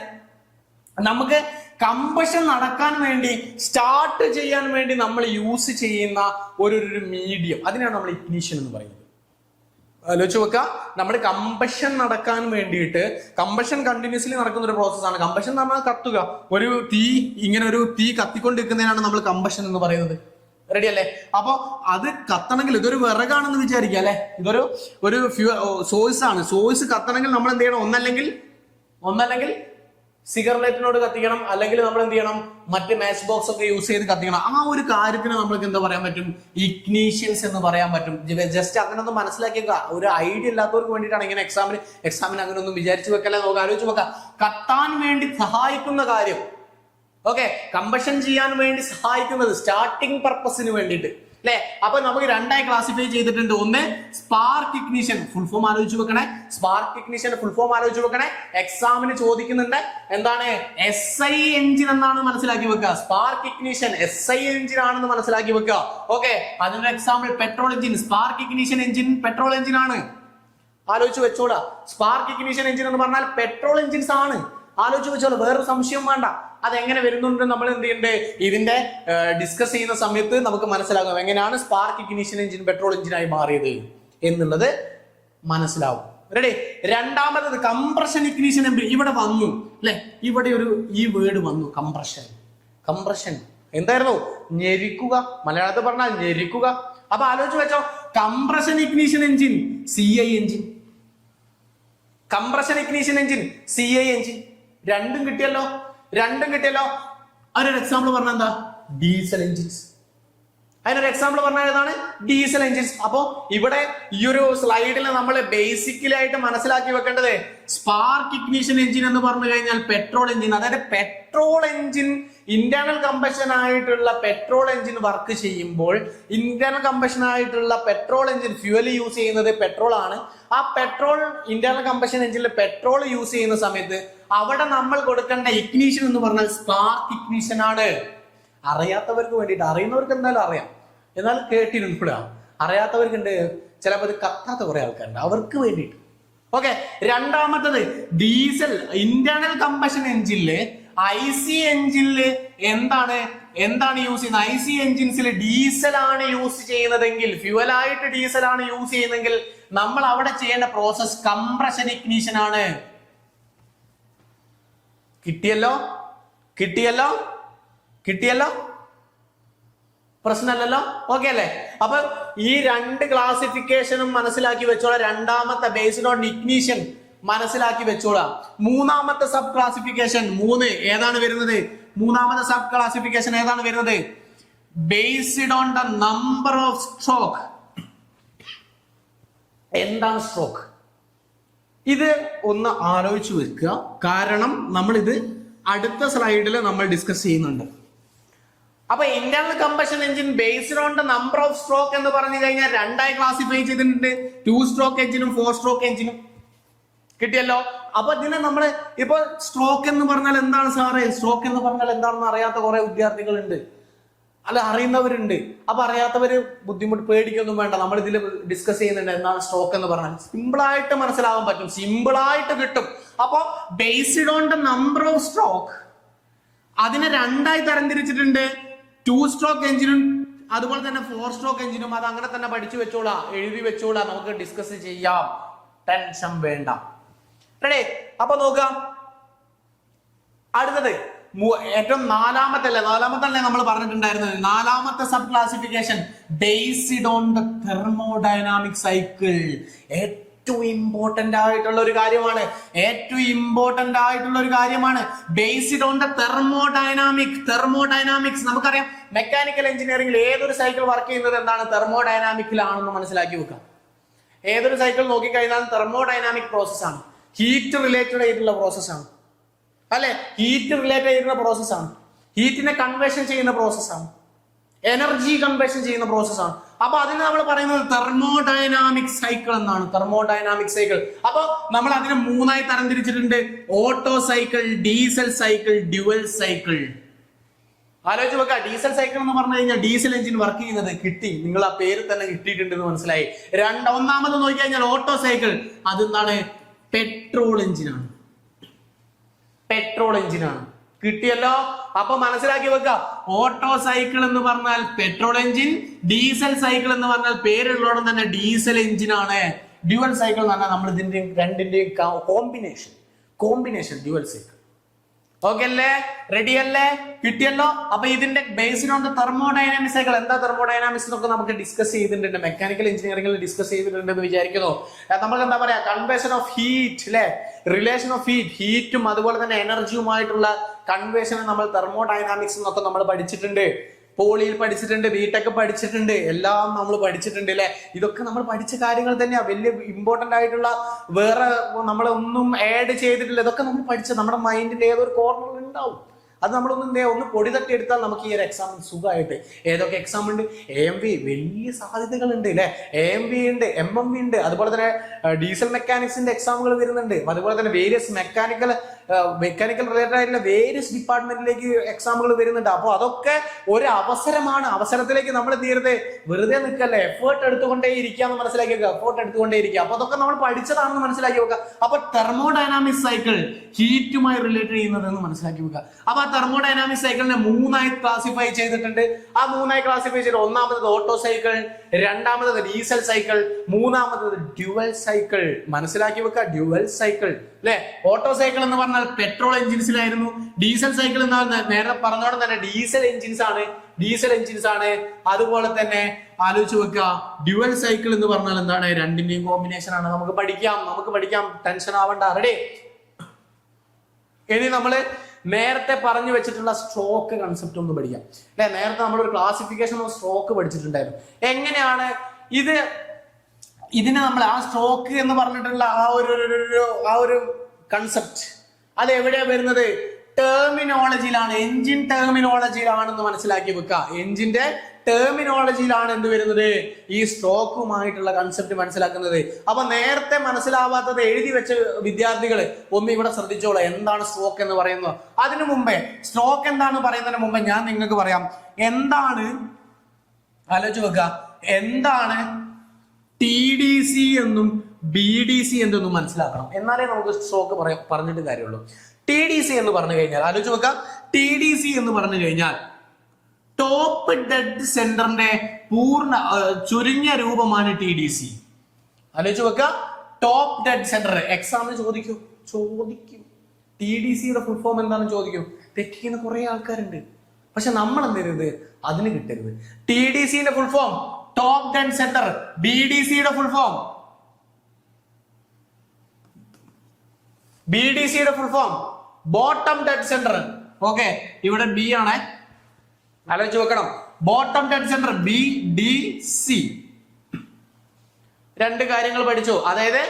നമുക്ക് കമ്പഷൻ നടക്കാൻ വേണ്ടി, സ്റ്റാർട്ട് ചെയ്യാൻ വേണ്ടി നമ്മൾ യൂസ് ചെയ്യുന്ന ഒരു മീഡിയം, അതിനാണ് നമ്മൾ ഇഗ്നീഷൻ എന്ന് പറയുന്നത്. ആലോചിച്ച് വെക്കുക, നമ്മുടെ കമ്പഷൻ നടക്കാൻ വേണ്ടിയിട്ട്, കമ്പഷൻ കണ്ടിന്യൂസ്ലി നടക്കുന്ന ഒരു പ്രോസസ്സാണ്. കമ്പഷൻ നമ്മൾ കത്തുക, ഇങ്ങനെ ഒരു തീ കത്തിക്കൊണ്ടിരിക്കുന്നതിനാണ് നമ്മൾ കമ്പഷൻ എന്ന് പറയുന്നത്. റെഡി അല്ലേ? അപ്പൊ അത് കത്തണമെങ്കിൽ, ഇതൊരു വിറകാണെന്ന് വിചാരിക്കുക അല്ലെ, ഇതൊരു സോഴ്സ് ആണ്. സോഴ്സ് കത്തണമെങ്കിൽ നമ്മൾ എന്ത് ചെയ്യണം? ഒന്നല്ലെങ്കിൽ സിഗർലൈറ്റിനോട് കത്തിക്കണം, അല്ലെങ്കിൽ നമ്മൾ എന്ത് ചെയ്യണം? മറ്റ് മാച്ച് ബോക്സ് ഒക്കെ യൂസ് ചെയ്ത് കത്തിക്കണം. ആ ഒരു കാര്യത്തിന് നമ്മൾക്ക് എന്താ പറയാൻ പറ്റും? ഇഗ്നീഷ്യൻസ് എന്ന് പറയാൻ പറ്റും. ജസ്റ്റ് അങ്ങനെ ഒന്ന് മനസ്സിലാക്കിയ ഒരു ഐഡിയ ഇല്ലാത്തവർക്ക് വേണ്ടിയിട്ടാണ് ഇങ്ങനെ എക്സാമിന് അങ്ങനെ ഒന്നും വിചാരിച്ചു വെക്കല്ലേ. നമുക്ക് ആലോചിച്ച് വെക്കാം, കത്താൻ വേണ്ടി സഹായിക്കുന്ന കാര്യം, ഓക്കെ, കമ്പഷൻ ചെയ്യാൻ വേണ്ടി സഹായിക്കുന്നത്, സ്റ്റാർട്ടിംഗ് പർപ്പസിന് വേണ്ടിയിട്ട് അല്ലെ? അപ്പൊ നമുക്ക് 2ആയി ക്ലാസിഫൈ ചെയ്തിട്ടുണ്ട്. 1 സ്പാർക്ക് ഇഗ്നിഷൻ, ഫുൾ ഫോം ആലോചിച്ച് വെക്കണേ. സ്പാർക്ക് ഇഗ്നിഷൻ ഫുൾ ഫോം ആലോചിച്ച് വെക്കണേ. എക്സാമിന് ചോദിക്കുന്നുണ്ട്. എന്താണ്? SI എഞ്ചിൻ എന്നാണ് മനസ്സിലാക്കി വെക്കുക. സ്പാർക്ക് ഇഗ്നിഷൻ SI എഞ്ചിൻ ആണെന്ന് മനസ്സിലാക്കി വെക്കുക. ഓക്കെ, അതിന്റെ example petrol engine. Spark ignition engine petrol engine ആണ്. ആലോചിച്ച് വെച്ചോടാ. സ്പാർക്ക് ഇഗ്നിഷൻ എഞ്ചിൻ എന്ന് പറഞ്ഞാൽ പെട്രോൾ എഞ്ചിൻസ് ആണ്. ആലോചിച്ച് വെച്ചോളൂ, വേറൊരു സംശയം വേണ്ട. അതെങ്ങനെ വരുന്നുണ്ട് നമ്മൾ എന്ത് ചെയ്യണ്ടേ? ഇതിന്റെ ഡിസ്കസ് ചെയ്യുന്ന സമയത്ത് നമുക്ക് മനസ്സിലാകും എങ്ങനെയാണ് സ്പാർക്ക് ഇഗ്നിഷൻ എഞ്ചിൻ പെട്രോൾ എഞ്ചിനായി മാറിയത് എന്നുള്ളത് മനസ്സിലാവും. റെഡി? രണ്ടാമത് കംപ്രഷൻ ഇഗ്നിഷൻ ഇവിടെ വന്നു അല്ലെ? ഇവിടെ ഈ വേർഡ് വന്നു, കംപ്രഷൻ എന്തായിരുന്നു? ഞെരിക്കുക. മലയാളത്തിൽ പറഞ്ഞാൽ ഞെരിക്കുക. അപ്പൊ ആലോചിച്ച് വെച്ചോ, compression ignition engine CI engine, compression ignition engine CI engine, രണ്ടും കിട്ടിയല്ലോ. അതിനൊരു എക്സാമ്പിൾ പറഞ്ഞാൽ എന്താ? Diesel engines. അതിനൊരു എക്സാമ്പിൾ പറഞ്ഞാൽ ഏതാണ്? Diesel engines. അപ്പോ ഇവിടെ ഈ ഒരു സ്ലൈഡിൽ നമ്മൾ ബേസിക്കലി ആയിട്ട് മനസ്സിലാക്കി വെക്കേണ്ടത്, സ്പാർക്ക് ഇഗ്നിഷൻ എഞ്ചിൻ എന്ന് പറഞ്ഞു കഴിഞ്ഞാൽ പെട്രോൾ എഞ്ചിൻ, അതായത് പെട്രോൾ എഞ്ചിൻ ഇന്റേണൽ കമ്പഷൻ ആയിട്ടുള്ള പെട്രോൾ എഞ്ചിൻ വർക്ക് ചെയ്യുമ്പോൾ, ഇന്റേണൽ കമ്പഷൻ ആയിട്ടുള്ള പെട്രോൾ എഞ്ചിൻ ഫ്യൂവൽ യൂസ് ചെയ്യുന്നത് പെട്രോൾ ആണ്. ആ പെട്രോൾ ഇന്റേണൽ കമ്പഷൻ എഞ്ചിനിൽ പെട്രോൾ യൂസ് ചെയ്യുന്ന സമയത്ത് അവിടെ നമ്മൾ കൊടുക്കേണ്ട ഇഗ്നിഷൻ എന്ന് പറഞ്ഞാൽ സ്പാർക്ക് ഇഗ്നിഷൻ ആണ്. അറിയാത്തവർക്ക് വേണ്ടിയിട്ട്, അറിയുന്നവർക്ക് എന്തായാലും അറിയാം, എന്നാൽ കേട്ടിരുന്നപ്പോഴാണ്. അറിയാത്തവർക്ക് ഉണ്ട്, ചിലപ്പോൾ ഇത് കത്താത്ത കുറെ ആൾക്കാരുണ്ട്, അവർക്ക് വേണ്ടിയിട്ട്. ഓക്കെ, രണ്ടാമത്തത് ഡീസൽ ഇന്റേണൽ കമ്പഷൻ എഞ്ചിനില് IC എഞ്ചിനില് എന്താണ് യൂസ് ചെയ്യുന്നത്? IC എഞ്ചിൻസിൽ ഡീസൽ ആണ് യൂസ് ചെയ്യുന്നതെങ്കിൽ, ഫ്യൂവലായിട്ട് ഡീസൽ ആണ് യൂസ് ചെയ്യുന്നതെങ്കിൽ നമ്മൾ അവിടെ ചെയ്യേണ്ട പ്രോസസ് കംപ്രഷൻ ഇഗ്നിഷൻ ആണ്. കിട്ടിയല്ലോ പ്രശ്നമല്ലല്ലോ? ഓക്കെ അല്ലേ? അപ്പൊ ഈ രണ്ട് ക്ലാസിഫിക്കേഷനും മനസ്സിലാക്കി വെച്ചോളാം. രണ്ടാമത്തെ ബേസ്ഡ് ഓൺ ഇഗ്നിഷൻ മനസ്സിലാക്കി വെച്ചോളാം. മൂന്നാമത്തെ സബ് ക്ലാസിഫിക്കേഷൻ 3 ഏതാണ് വരുന്നത്? മൂന്നാമത്തെ സബ് ക്ലാസിഫിക്കേഷൻ ഏതാണ് വരുന്നത്? Based on the number of stroke. എന്താണ് സ്ട്രോക്ക്? ഇത് ഒന്ന് ആലോചിച്ച് വെക്കുക. കാരണം നമ്മൾ ഇത് അടുത്ത സ്ലൈഡിൽ നമ്മൾ ഡിസ്കസ് ചെയ്യുന്നുണ്ട്. അപ്പൊ internal combustion engine based on the number of stroke എന്ന് പറഞ്ഞു കഴിഞ്ഞാൽ രണ്ടായി ക്ലാസിഫൈ ചെയ്തിട്ടുണ്ട്. 2 സ്ട്രോക്ക് എഞ്ചിനും 4 സ്ട്രോക്ക് എഞ്ചിനും. കിട്ടിയല്ലോ? അപ്പൊ ഇതിനെ നമ്മള് ഇപ്പൊ സ്ട്രോക്ക് എന്ന് പറഞ്ഞാൽ എന്താണ് സാറേ? സ്ട്രോക്ക് എന്ന് പറഞ്ഞാൽ എന്താണെന്ന് അറിയാത്ത കുറെ വിദ്യാർത്ഥികളുണ്ട്, അല്ല അറിയുന്നവരുണ്ട്. അപ്പൊ അറിയാത്തവര് ബുദ്ധിമുട്ട് പേടിക്കൊന്നും വേണ്ട. നമ്മൾ ഇതിൽ ഡിസ്കസ് ചെയ്യുന്നുണ്ട് എന്താണ് സ്ട്രോക്ക് എന്ന് പറഞ്ഞാൽ. സിമ്പിൾ ആയിട്ട് മനസ്സിലാവാൻ പറ്റും, സിമ്പിൾ ആയിട്ട് കിട്ടും. അപ്പൊ based on the number of stroke അതിനെ രണ്ടായി തരംതിരിച്ചിട്ടുണ്ട്. 2 സ്ട്രോക്ക് എഞ്ചിനും അതുപോലെ തന്നെ 4 സ്ട്രോക്ക് എഞ്ചിനും. അത് അങ്ങനെ തന്നെ പഠിച്ചു വെച്ചോളാം, എഴുതി വെച്ചോളാം, നമുക്ക് ഡിസ്കസ് ചെയ്യാം, ടെൻഷൻ വേണ്ട. റെഡി? അപ്പൊ നോക്കാം അടുത്തത് ഏറ്റവും നാലാമത്തെ നമ്മൾ പറഞ്ഞിട്ടുണ്ടായിരുന്നത്. നാലാമത്തെ sub classification based on the thermodynamic cycle. ഏറ്റവും ഇമ്പോർട്ടന്റ് ആയിട്ടുള്ള ഒരു കാര്യമാണ് ബേസ്ഡ് ഓൺ ദ തെർമോഡൈനാമിക്സ്. നമുക്കറിയാം മെക്കാനിക്കൽ എഞ്ചിനീയറിംഗിൽ ഏതൊരു സൈക്കിൾ വർക്ക് ചെയ്യുന്നത് എന്താണ്? തെർമോഡൈനാമിക്കിലാണെന്ന് മനസ്സിലാക്കി വെക്കാം. ഏതൊരു സൈക്കിൾ നോക്കിക്കഴിഞ്ഞാൽ തെർമോഡൈനാമിക് പ്രോസസ്സാണ്, ഹീറ്റ് റിലേറ്റഡ് ആയിട്ടുള്ള പ്രോസസ്സാണ്, അല്ലെ? ഹീറ്റ് റിലേറ്റഡ് ആയിട്ടുള്ള പ്രോസസ്സാണ്, ഹീറ്റിനെ കൺവേർഷൻ ചെയ്യുന്ന പ്രോസസ്സാണ്, എനർജി കൺവേർഷൻ ചെയ്യുന്ന പ്രോസസ്സാണ്. അപ്പൊ അതിന് നമ്മൾ പറയുന്നത് തെർമോഡൈനാമിക് സൈക്കിൾ എന്നാണ്. Thermodynamic cycle. അപ്പൊ നമ്മൾ അതിനെ 3ആയി തരംതിരിച്ചിട്ടുണ്ട്: Otto cycle, diesel cycle, dual cycle. ആലോചിച്ച് വെക്കുക. ഡീസൽ സൈക്കിൾ എന്ന് പറഞ്ഞു കഴിഞ്ഞാൽ ഡീസൽ എഞ്ചിൻ വർക്ക് ചെയ്യുന്നത് കിട്ടി, നിങ്ങൾ ആ പേര് തന്നെ കിട്ടിയിട്ടുണ്ടെന്ന് മനസ്സിലായി. ഒന്നാമത് നോക്കി കഴിഞ്ഞാൽ ഓട്ടോ സൈക്കിൾ. അതെന്താണ്? പെട്രോൾ എഞ്ചിനാണ്. കിട്ടിയല്ലോ? അപ്പൊ മനസ്സിലാക്കി വെക്കുക. ഓട്ടോ സൈക്കിൾ എന്ന് പറഞ്ഞാൽ പെട്രോൾ എഞ്ചിൻ, ഡീസൽ സൈക്കിൾ എന്ന് പറഞ്ഞാൽ പേരുള്ളോടം തന്നെ ഡീസൽ എഞ്ചിൻ ആണ്. ഡ്യുവൽ സൈക്കിൾ എന്ന് പറഞ്ഞാൽ നമ്മൾ ഇതിന്റെയും രണ്ടിന്റെയും കോമ്പിനേഷൻ ഡ്യുവൽ സൈക്കിൾ. ഓക്കെ അല്ലേ? റെഡി അല്ലേ? കിട്ടിയല്ലോ? അപ്പൊ ഇതിന്റെ based on the thermodynamic cycle. എന്താ തെർമോഡൈനാമിക്സ് എന്നൊക്കെ നമുക്ക് ഡിസ്കസ് ചെയ്തിട്ടുണ്ട്, മെക്കാനിക്കൽ എഞ്ചിനീയറിംഗിൽ ഡിസ്കസ് ചെയ്തിട്ടുണ്ടെന്ന് വിചാരിക്കുന്നു. നമുക്ക് എന്താ പറയാ, കൺവേർഷൻ ഓഫ് ഹീറ്റ്, അല്ലെ? റിലേഷൻ ഓഫ് ഹീറ്റും അതുപോലെ തന്നെ എനർജിയുമായിട്ടുള്ള കൺവേർഷൻ നമ്മൾ തെർമോഡൈനാമിക്സ് എന്നൊക്കെ നമ്മൾ പഠിച്ചിട്ടുണ്ട്. പോളിയിൽ പഠിച്ചിട്ടുണ്ട്, ബിടെക് പഠിച്ചിട്ടുണ്ട്, എല്ലാം നമ്മൾ പഠിച്ചിട്ടുണ്ട്, അല്ലെ? ഇതൊക്കെ നമ്മൾ പഠിച്ച കാര്യങ്ങൾ തന്നെയാ. വലിയ ഇമ്പോർട്ടന്റ് ആയിട്ടുള്ള വേറെ നമ്മളൊന്നും ആഡ് ചെയ്തിട്ടില്ല. ഇതൊക്കെ നമ്മൾ പഠിച്ച നമ്മുടെ മൈൻഡിന്റെ ഏതൊരു കോർണറിൽ ഉണ്ടാവും. അത് നമ്മളൊന്ന് പൊടി തട്ടി എടുത്താൽ നമുക്ക് ഈ ഒരു എക്സാം സുഖമായിട്ട്. ഏതൊക്കെ എക്സാം ഉണ്ട്? AMV വലിയ സാധ്യതകളുണ്ട്, അല്ലെ? AMV ഉണ്ട്, MMV ഉണ്ട്, അതുപോലെ തന്നെ ഡീസൽ മെക്കാനിക്സിന്റെ എക്സാമുകൾ വരുന്നുണ്ട്. അതുപോലെ തന്നെ വേരിയസ് മെക്കാനിക്കൽ റിലേറ്റഡ് ആയിട്ടുള്ള വേരിയസ് ഡിപ്പാർട്ട്മെന്റിലേക്ക് എക്സാമുകൾ വരുന്നുണ്ട്. അപ്പോൾ അതൊക്കെ ഒരു അവസരമാണ്. അവസരത്തിലേക്ക് നമ്മൾ തീർത്ത് വെറുതെ നിൽക്കല്ലേ, എഫേർട്ട് എടുത്തുകൊണ്ടേ ഇരിക്കാന്ന് മനസ്സിലാക്കി വെക്കുക. അപ്പൊ അതൊക്കെ നമ്മൾ പഠിച്ചതാണെന്ന് മനസ്സിലാക്കി വെക്കുക. അപ്പൊ തെർമോഡൈനാമിക് സൈക്കിൾ ഹീറ്റുമായി റിലേറ്റ് ചെയ്യുന്നത് എന്ന് മനസ്സിലാക്കി വെക്കുക. അപ്പൊ തെർമോഡൈനാമിക് സൈക്കിളിനെ 3ആയി ക്ലാസിഫൈ ചെയ്തിട്ടുണ്ട്. ആ 3ആയി ക്ലാസിഫൈ ചെയ്ത് ഒന്നാമത് ഓട്ടോ സൈക്കിൾ, രണ്ടാമത് ഡീസൽ സൈക്കിൾ, മൂന്നാമത് ഡ്യുവൽ സൈക്കിൾ. മനസ്സിലാക്കി വെക്കുക, ഡ്യുവൽ സൈക്കിൾ, അല്ലെ? ഓട്ടോ സൈക്കിൾ എന്ന് പറഞ്ഞാൽ പെട്രോൾ എഞ്ചിൻസിലായിരുന്നു. ഡീസൽ സൈക്കിൾ എന്ന് പറഞ്ഞാൽ നേരെ പറഞ്ഞോടെ തന്നെ ഡീസൽ എഞ്ചിൻസ് ആണ്. അതുപോലെ തന്നെ ആലോചിച്ച് വെക്കുക, ഡ്യുവൽ സൈക്കിൾ എന്ന് പറഞ്ഞാൽ എന്താണ്? രണ്ടിന്റെയും കോമ്പിനേഷൻ ആണ്. നമുക്ക് പഠിക്കാം, ടെൻഷൻ ആവണ്ട. റെഡി? ഇനി നമ്മള് നേരത്തെ പറഞ്ഞു വെച്ചിട്ടുള്ള സ്ട്രോക്ക് കൺസെപ്റ്റ് ഒന്ന് പഠിക്കാം, അല്ലെ? നേരത്തെ നമ്മൾ ഒരു ക്ലാസിഫിക്കേഷൻ ഓഫ് സ്ട്രോക്ക് പഠിച്ചിട്ടുണ്ടായിരുന്നു. എങ്ങനെയാണ് ഇതിനെ നമ്മൾ ആ സ്ട്രോക്ക് എന്ന് പറഞ്ഞിട്ടുള്ള ആ ഒരു കൺസെപ്റ്റ് അത് എവിടെയാ വരുന്നത്? ടെർമിനോളജിയിലാണ്, എഞ്ചിൻ ടെർമിനോളജിയിലാണെന്ന് മനസ്സിലാക്കി വെക്കുക. എഞ്ചിന്റെ ടെർമിനോളജിയിലാണ് എന്ത് വരുന്നത്? ഈ സ്ട്രോക്കുമായിട്ടുള്ള കൺസെപ്റ്റ് മനസ്സിലാക്കുന്നത്. അപ്പൊ നേരത്തെ മനസ്സിലാവാത്തത് എഴുതി വെച്ച വിദ്യാർത്ഥികൾ ഒന്ന് ഇവിടെ ശ്രദ്ധിച്ചോളൂ. എന്താണ് സ്ട്രോക്ക് എന്ന് പറയുന്നത്? അതിനു മുമ്പേ സ്ട്രോക്ക് എന്താണെന്ന് പറയുന്നതിന് മുമ്പേ ഞാൻ നിങ്ങൾക്ക് പറയാം എന്താണ്, ആലോചിച്ച് വെക്കുക, എന്താണ് TDC എന്നും BDC എന്തെന്നും മനസ്സിലാക്കണം. എന്നാലേ നമുക്ക് സ്ട്രോക്ക് പറഞ്ഞിട്ട് കാര്യമുള്ളൂ. TDC എന്ന് പറഞ്ഞു കഴിഞ്ഞാൽ ആലോചിച്ച് നോക്കാം. TDC എന്ന് പറഞ്ഞു കഴിഞ്ഞാൽ ടോപ്പ് ഡെഡ് സെന്ററിന്റെ ചുരുങ്ങിയ രൂപമാണ് TDC. ആലോചിച്ച് വെക്കുക, ടോപ്പ് ഡെഡ് സെന്റർ. എക്സാമിന് ചോദിക്കും. TDCയുടെ ഫുൾ ഫോം എന്താണെന്ന് ചോദിക്കും. തെറ്റിക്കുന്ന കുറെ ആൾക്കാരുണ്ട്. പക്ഷെ നമ്മൾ എന്ത് അതിന് കിട്ടരുത്. TDCയുടെ full form top dead centre. BDCയുടെ full form bottom dead centre. Okay, ഇവിടെ B ആണ്, ആലോചിച്ച് വെക്കണം. Bottom dead centre BDC. രണ്ട് കാര്യങ്ങൾ പഠിച്ചു. അതായത്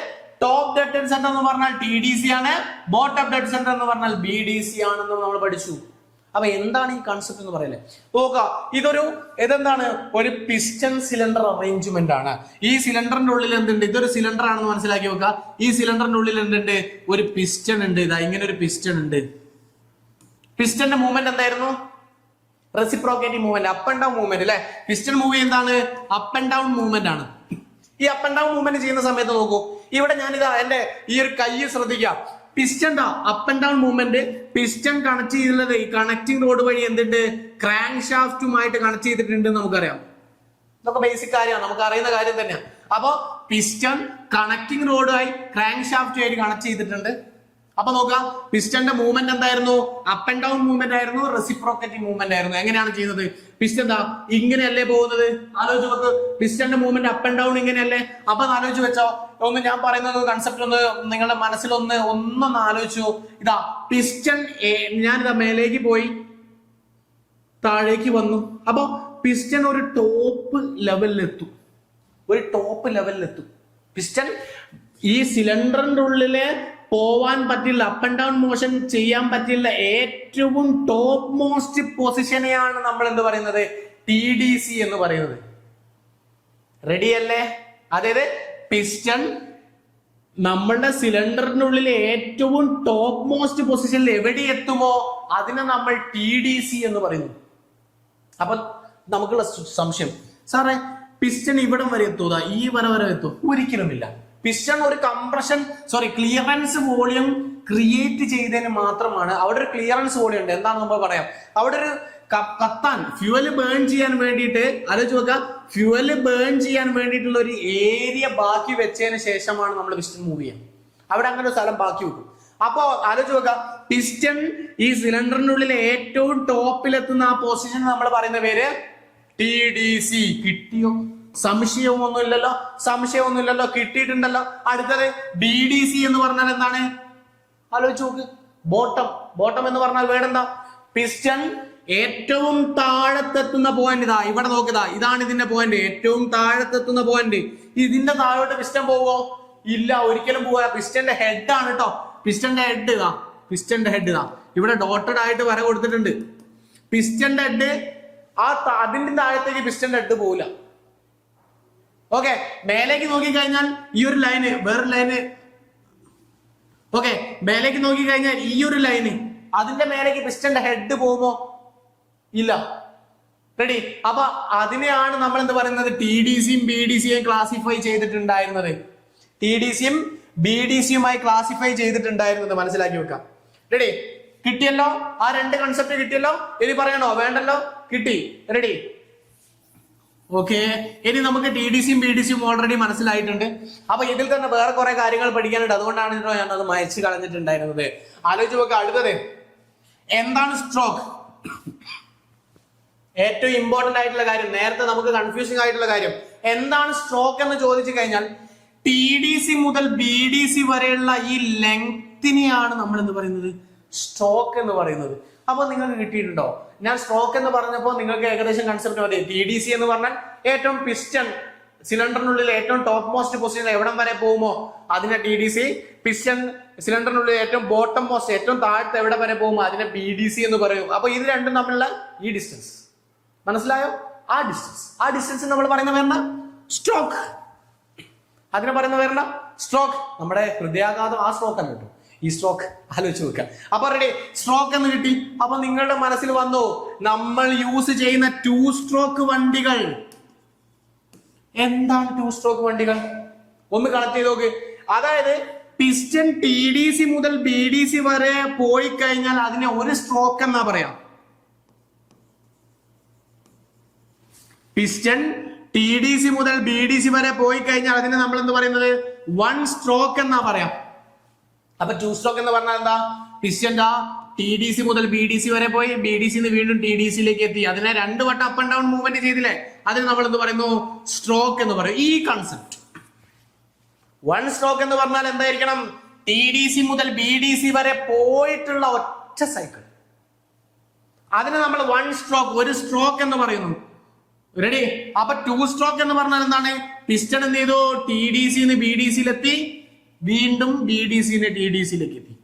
ടോപ്പ് ഡെഡ് സെന്റർ എന്ന് പറഞ്ഞാൽ TDC ആണ്, ബോട്ടം ഡെഡ് സെന്റർ എന്ന് പറഞ്ഞാൽ BDC ആണെന്ന് നമ്മൾ പഠിച്ചു. അപ്പൊ എന്താണ് ഈ കൺസെപ്റ്റ് എന്ന് പറയല്ലേ? നോക്കുക, ഇതെന്താണ്? ഒരു പിസ്റ്റൺ സിലിണ്ടർ അറേഞ്ച്മെന്റ് ആണ്. ഈ സിലിണ്ടറിന്റെ ഉള്ളിൽ എന്തുണ്ട്? ഇതൊരു സിലിണ്ടർ ആണെന്ന് മനസ്സിലാക്കി വെക്കുക. ഈ സിലിണ്ടറിന്റെ ഉള്ളിൽ എന്തുണ്ട്? ഒരു പിസ്റ്റൺ ഉണ്ട്. ഇതാ ഇങ്ങനെ ഒരു പിസ്റ്റൺ ഉണ്ട്. പിസ്റ്റന്റെ മൂവ്മെന്റ് എന്തായിരുന്നു? Reciprocating movement, up and down movement അല്ലെ? പിസ്റ്റൺ മൂവ് ചെയ്യുന്നതാണ് അപ്പ് ആൻഡ് ഡൗൺ മൂവ്മെന്റ് ആണ്. ഈ അപ്പ് ആൻഡ് ഡൗൺ മൂവ്മെന്റ് ചെയ്യുന്ന സമയത്ത് നോക്കൂ, ഇവിടെ ഞാനിതാ എന്റെ ഈ ഒരു കൈ ശ്രദ്ധിക്കാം. Piston up and down movement, piston connect ചെയ്തിട്ടുള്ളത് ഈ കണക്ടിംഗ് റോഡ് വഴി എന്തുണ്ട്? ക്രാങ്ക് ഷാഫ്റ്റുമായിട്ട് കണക്ട് ചെയ്തിട്ടുണ്ട് നമുക്കറിയാം. ഇതൊക്കെ ബേസിക് കാര്യമാണ്, നമുക്ക് അറിയുന്ന കാര്യം തന്നെയാണ്. അപ്പൊ പിസ്റ്റൺ കണക്ടിംഗ് റോഡുമായി ക്രാങ്ക് ഷാഫ്റ്റുമായിട്ട് കണക്ട് ചെയ്തിട്ടുണ്ട്. അപ്പൊ നോക്കാം, പിസ്റ്റന്റെ മൂവ്മെന്റ് എന്തായിരുന്നു? അപ്പ് ആൻഡ് ഡൗൺ മൂവ്മെന്റ് ആയിരുന്നു, റെസിപ്രോക്കേറ്റിംഗ് മൂവ്മെന്റ് ആയിരുന്നു. എങ്ങനെയാണ് ചെയ്യുന്നത്? പിസ്റ്റൻ ഇങ്ങനെയല്ലേ പോകുന്നത്? ആലോചിച്ച് നോക്ക്, പിസ്റ്റന്റെ മൂവ്മെന്റ് അപ്പ് ആൻഡ് ഡൗൺ ഇങ്ങനെയല്ലേ? അപ്പൊ ആലോചിച്ച് വെച്ചോ, ഞാൻ പറയുന്നത് കൺസെപ്റ്റ് നിങ്ങളുടെ മനസ്സിൽ ഒന്നൊന്ന് ആലോചിച്ചു. ഇതാ പിസ്റ്റൺ, ഞാനിതാ മേലേക്ക് പോയി താഴേക്ക് വന്നു. അപ്പൊ പിസ്റ്റൺ ഒരു ടോപ്പ് ലെവലിലെത്തും. പിസ്റ്റൺ ഈ സിലിണ്ടറിന്റെ ഉള്ളില് പോവാൻ പറ്റില്ല, അപ്പ് ആൻഡ് ഡൗൺ മോഷൻ ചെയ്യാൻ പറ്റില്ല, ഏറ്റവും ടോപ്പ് മോസ്റ്റ് പൊസിഷനെയാണ് നമ്മൾ എന്ത് പറയുന്നത്? TDC എന്ന് പറയുന്നത്. റെഡി അല്ലേ? അതായത് പിസ്റ്റൺ നമ്മളുടെ സിലിണ്ടറിനുള്ളിൽ ഏറ്റവും ടോപ്പ് മോസ്റ്റ് പൊസിഷനിൽ എവിടെ എത്തുമോ അതിനെ നമ്മൾ TDC എന്ന് പറയുന്നു. അപ്പൊ നമുക്കുള്ള സംശയം, സാറേ പിസ്റ്റൺ ഇവിടം വരെ എത്തൂതാ, ഈ വരെ എത്തും? ഒരിക്കലുമില്ല. പിസ്റ്റൺ ഒരു ക്ലിയറൻസ് വോളിയം ക്രിയേറ്റ് ചെയ്തതിന് മാത്രമാണ്. അവിടെ ഒരു ക്ലിയറൻസ് വോളിയം ഉണ്ട്. എന്താണ് നമ്മൾ പറയാം? അവിടെ ഒരു ഫ്യൂവല് ബേൺ ചെയ്യാൻ വേണ്ടിയിട്ട്, ആലോചിച്ച് നോക്കുക, ഫ്യൂവല് ബേൺ ചെയ്യാൻ വേണ്ടിയിട്ടുള്ള ഒരു ഏരിയ ബാക്കി വെച്ചതിന് ശേഷമാണ് നമ്മൾ പിസ്റ്റൺ മൂവ് ചെയ്യാൻ. അവിടെ അങ്ങനെ ഒരു സ്ഥലം ബാക്കി വെക്കും. അപ്പോ ആലോചിച്ച് നോക്കുക, പിസ്റ്റൺ ഈ സിലിണ്ടറിനുള്ളിൽ ഏറ്റവും ടോപ്പിലെത്തുന്ന ആ പൊസിഷൻ നമ്മൾ പറയുന്ന പേര് TDC. കിട്ടിയോ? സംശയമൊന്നുമില്ലല്ലോ, കിട്ടിയിട്ടുണ്ടല്ലോ. അടുത്തത് BDC എന്ന് പറഞ്ഞാൽ എന്താണ്? ആലോചിച്ച് നോക്ക്. ബോട്ടം എന്ന് പറഞ്ഞാൽ വേറെന്താ? പിസ്റ്റൺ ഏറ്റവും താഴത്തെത്തുന്ന പോയിന്റ്. ഇവിടെ നോക്കിയതാ, ഇതാണ് ഇതിന്റെ പോയിന്റ്, ഏറ്റവും താഴത്തെത്തുന്ന പോയിന്റ്. ഇതിന്റെ താഴോട്ട് പിസ്റ്റൺ പോവോ? ഇല്ല, ഒരിക്കലും പോവാ. പിസ്റ്റന്റെ ഹെഡ് ആണ് കേട്ടോ. പിസ്റ്റന്റെ ഹെഡ് ഇവിടെ ഡോട്ടഡ് ആയിട്ട് വര കൊടുത്തിട്ടുണ്ട്. പിസ്റ്റന്റെ ഹെഡ് അതിന്റെ താഴത്തേക്ക് പിസ്റ്റന്റെ ഹെഡ് പോവില്ല. ഓക്കെ, മേലേക്ക് നോക്കിക്കഴിഞ്ഞാൽ ഈ ഒരു ലൈന്, വേറൊരു ലൈന്. ഓക്കെ, മേലേക്ക് നോക്കിക്കഴിഞ്ഞാൽ ഈ ഒരു ലൈന്, അതിന്റെ മേലേക്ക് പിസ്റ്റന്റെ ഹെഡ് പോകുമോ? ഇല്ല. റെഡി? അപ്പൊ അതിനെയാണ് നമ്മൾ എന്ത് പറയുന്നത്? TDCയും BDCയും ക്ലാസിഫൈ ചെയ്തിട്ടുണ്ടായിരുന്നത്. TDCയും BDCയുമായി ക്ലാസിഫൈ ചെയ്തിട്ടുണ്ടായിരുന്നത് മനസ്സിലാക്കി വെക്കാം. റെഡി? കിട്ടിയല്ലോ? ആ രണ്ട് കൺസെപ്റ്റ് കിട്ടിയല്ലോ? ഇനി പറയണോ? വേണ്ടല്ലോ? കിട്ടി. റെഡി? ഓക്കെ, ഇനി നമുക്ക് TDCയും BDCയും ഓൾറെഡി മനസ്സിലായിട്ടുണ്ട്. അപ്പൊ ഇതിൽ തന്നെ വേറെ കുറെ കാര്യങ്ങൾ പഠിക്കാനുണ്ട്. അതുകൊണ്ടാണ് ഞാൻ അത് മയച്ചു കളഞ്ഞിട്ടുണ്ടായിരുന്നത്. ആലോചിച്ച് നോക്കുക. അടുത്തത് എന്താണ് സ്ട്രോക്ക്? ഏറ്റവും ഇമ്പോർട്ടന്റ് ആയിട്ടുള്ള കാര്യം, നേരത്തെ നമുക്ക് കൺഫ്യൂസിംഗ് ആയിട്ടുള്ള കാര്യം, എന്താണ് സ്ട്രോക്ക് എന്ന് ചോദിച്ചു കഴിഞ്ഞാൽ TDC മുതൽ BDC വരെയുള്ള ഈ ലെങ്തിനെയാണ് നമ്മൾ എന്ത് പറയുന്നത്? സ്ട്രോക്ക് എന്ന് പറയുന്നത്. അപ്പൊ നിങ്ങൾക്ക് കിട്ടിയിട്ടുണ്ടോ? ഞാൻ സ്ട്രോക്ക് എന്ന് പറഞ്ഞപ്പോൾ നിങ്ങൾക്ക് ഏകദേശം കൺസെപ്റ്റ് മതി. TDC എന്ന് പറഞ്ഞാൽ ഏറ്റവും പിസ്റ്റൺ സിലിണ്ടറിനുള്ളിൽ ഏറ്റവും ടോപ്പ് മോസ്റ്റ് പൊസിഷൻ എവിടം വരെ പോകുമോ അതിനെ TDC. പിസ്റ്റൺ സിലിണ്ടറിനുള്ളിൽ ഏറ്റവും ബോട്ടം മോസ്റ്റ്, ഏറ്റവും താഴത്തെ എവിടെ വരെ പോകുമോ അതിനെ BDC എന്ന് പറയും. അപ്പൊ ഇത് രണ്ടും തമ്മിലുള്ള ഈ ഡിസ്റ്റൻസ് മനസ്സിലായോ? ആ ഡിസ്റ്റൻസ് നമ്മൾ പറയുന്ന പേരെന്താ? സ്ട്രോക്ക്. അതിനെ പറയുന്ന പേരെന്താ? സ്ട്രോക്ക്. നമ്മുടെ ഹൃദയാഘാതം ആ സ്ട്രോക്ക് അല്ല കേട്ടോ, ഈ സ്ട്രോക്ക്. ആലോചിച്ച് നോക്കുക. അപ്പൊ റെഡി? സ്ട്രോക്ക് എന്ന് കിട്ടി. അപ്പൊ നിങ്ങളുടെ മനസ്സിൽ വന്നു നമ്മൾ യൂസ് ചെയ്യുന്ന 2 സ്ട്രോക്ക് വണ്ടികൾ. എന്താണ് 2 സ്ട്രോക്ക് വണ്ടികൾ? ഒന്ന് കണക്ട് ചെയ്ത് നോക്ക്. അതായത് പിസ്റ്റൺ TDC മുതൽ BDC വരെ പോയി കഴിഞ്ഞാൽ അതിനെ ഒരു സ്ട്രോക്ക് എന്നാ പറയാം. പിസ്റ്റൺ TDC മുതൽ BDC വരെ പോയി കഴിഞ്ഞാൽ അതിനെ നമ്മൾ എന്ത് പറയുന്നത്? 1 സ്ട്രോക്ക് എന്നാ പറയാം. അപ്പൊ 2 സ്ട്രോക്ക് എന്ന് പറഞ്ഞാൽ എന്താ? പിസ്റ്റൺ TDC മുതൽ BDC വരെ പോയി, BDC വീണ്ടും TDCയിലേക്ക് എത്തി, അതിനെ 2 വട്ടം അപ്പ് ആൻഡ് ഡൗൺ മൂവ്മെന്റ് ചെയ്തില്ലേ, അതിന് നമ്മൾ എന്ത് പറയുന്നു? സ്ട്രോക്ക് എന്ന് പറയും. ഈ കൺസെപ്റ്റ് 1 സ്ട്രോക്ക് എന്ന് പറഞ്ഞാൽ എന്തായിരിക്കണം? TDC മുതൽ BDC വരെ പോയിട്ടുള്ള ഒറ്റ സൈക്കിൾ, അതിനെ നമ്മൾ 1 സ്ട്രോക്ക്, ഒരു സ്ട്രോക്ക് എന്ന് പറയുന്നു. റെഡി? അപ്പൊ 2 സ്ട്രോക്ക് എന്ന് പറഞ്ഞാൽ എന്താണ്? പിസ്റ്റൺ എന്ത് ചെയ്തു? TDC BDCയിലെത്തി, വീണ്ടും BDC TDCയിലേക്ക് എത്തി.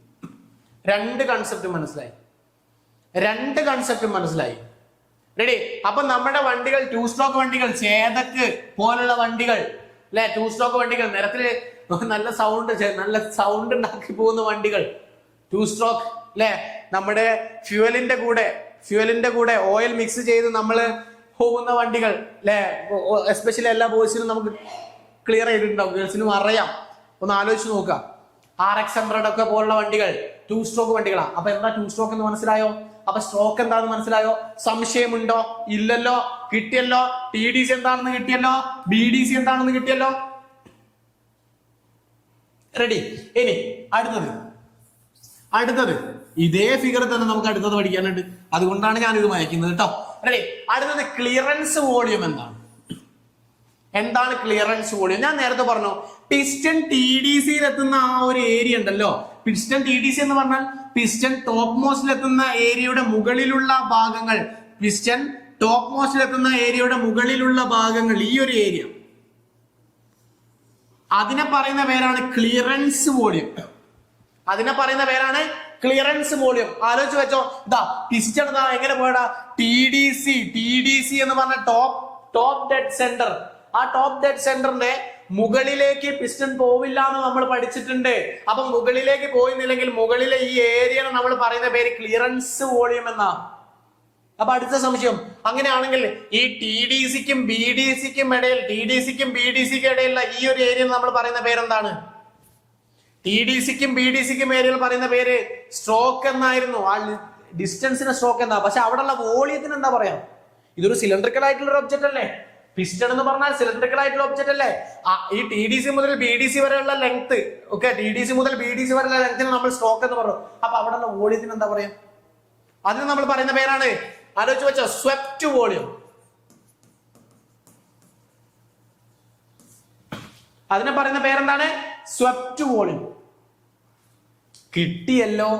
2 കൺസെപ്റ്റ് മനസ്സിലായി? 2 കൺസെപ്റ്റ് മനസ്സിലായി? റെഡി? അപ്പൊ നമ്മുടെ വണ്ടികൾ 2 സ്ട്രോക്ക് വണ്ടികൾ, ചേതക്ക് പോലുള്ള വണ്ടികൾ അല്ലെ, 2 സ്ട്രോക്ക് വണ്ടികൾ, നിരത്തില് നല്ല സൗണ്ട് ഉണ്ടാക്കി പോകുന്ന വണ്ടികൾ, 2 സ്ട്രോക്ക് അല്ലെ, നമ്മുടെ ഫ്യൂവലിന്റെ കൂടെ ഓയിൽ മിക്സ് ചെയ്ത് നമ്മൾ പോകുന്ന വണ്ടികൾ അല്ലെ, എസ്പെഷ്യലി എല്ലാ ബോയ്സിനും നമുക്ക് ക്ലിയർ ചെയ്തിട്ടുണ്ടാവും, ഗേൾസിനും അറിയാം. ഒന്ന് ആലോചിച്ച് നോക്കുക. RX-100 ഒക്കെ പോലുള്ള വണ്ടികൾ 2 സ്ട്രോക്ക് വണ്ടികളാണ്. അപ്പൊ എന്താ 2 സ്ട്രോക്ക് എന്ന് മനസ്സിലായോ? അപ്പൊ സ്ട്രോക്ക് എന്താണെന്ന് മനസ്സിലായോ? സംശയമുണ്ടോ? ഇല്ലല്ലോ. കിട്ടിയല്ലോ. TDC എന്താണെന്ന് കിട്ടിയല്ലോ, BDC എന്താണെന്ന് കിട്ടിയല്ലോ. റെഡി? ഇനി അടുത്തത് ഇതേ ഫിഗർ തന്നെ നമുക്ക് അടുത്തത് പഠിക്കാനുണ്ട്, അതുകൊണ്ടാണ് ഞാൻ ഇത് വായിക്കുന്നത് കേട്ടോ. റെഡി? അടുത്തത് ക്ലിയറൻസ് വോളിയം എന്താണ് ക്ലിയറൻസ് വോളിയം? ഞാൻ നേരത്തെ പറഞ്ഞു, പിസ്റ്റൺ TDCയിൽ എത്തുന്ന ആ ഒരു ഏരിയ ഉണ്ടല്ലോ, പിസ്റ്റൺ TDC എന്ന് പറഞ്ഞാൽ പിസ്റ്റൺ ടോപ്പ് മോസ്റ്റിൽ എത്തുന്ന ഏരിയയുടെ മുകളിലുള്ള ഭാഗങ്ങൾ, പിസ്റ്റൺ ടോപ്പ് മോസ്റ്റിൽ എത്തുന്ന ഏരിയയുടെ മുകളിലുള്ള ഭാഗങ്ങൾ, ഈ ഒരു ഏരിയ, അതിനെ പറയുന്ന പേരാണ് ക്ലിയറൻസ് വോളിയം. ആലോചിച്ച് വെച്ചോ. ഇതാ പിസ്റ്റൺ എങ്ങനെ പോയടാ? TDC എന്ന് പറഞ്ഞ ടോപ്പ് ഡെഡ് സെന്റർ, ആ ടോപ്പ് ഡെഡ് സെന്ററിന്റെ മുകളിലേക്ക് പിസ്റ്റൺ പോവില്ല എന്ന് നമ്മൾ പഠിച്ചിട്ടുണ്ട്. അപ്പൊ മുകളിലേക്ക് പോയിന്നില്ലെങ്കിൽ മുകളിലെ ഈ ഏരിയ നമ്മൾ പറയുന്ന പേര് ക്ലിയറൻസ് വോളിയം എന്നാ. അപ്പൊ അടുത്ത സംശയം, അങ്ങനെയാണെങ്കിൽ ഈ TDCക്കും BDCക്കും ഇടയിലുള്ള ഈ ഒരു ഏരിയ നമ്മൾ പറയുന്ന പേരെന്താണ്? TDCക്കും BDCക്കും ഏരിയയിൽ പറയുന്ന പേര് സ്ട്രോക്ക് എന്നായിരുന്നു. ആ ഡിസ്റ്റൻസിന് സ്ട്രോക്ക് എന്നാ. പക്ഷെ അവിടെയുള്ള വോളിയത്തിന് എന്താ പറയാ? ഇതൊരു സിലിണ്ടറിക്കൽ ആയിട്ടുള്ള ഒരു ഒബ്ജക്റ്റ് അല്ലേ? പിസ്റ്റൺ എന്ന് പറഞ്ഞാൽ സിലിണ്ടറിക്കൽ ആയിട്ടുള്ള ഒബ്ജക്റ്റ് അല്ലേ? ഈ TDC മുതൽ BDC വരെയുള്ള ലെങ്ത്, TDC മുതൽ BDC വരെയുള്ള ലെങ്തിന് നമ്മൾ സ്ട്രോക്ക് എന്ന് പറഞ്ഞു. അപ്പൊ അവിടെയുള്ള വോളിയത്തിന് എന്താ പറയാ? അതിന് നമ്മൾ പറയുന്ന പേരാണ്, ആലോചിച്ച് വെച്ചോ, സ്വെപ്റ്റ് വോളിയം. അതിനെ പറയുന്ന പേരെന്താണ്? Swept volume. കിട്ടിയല്ലോ.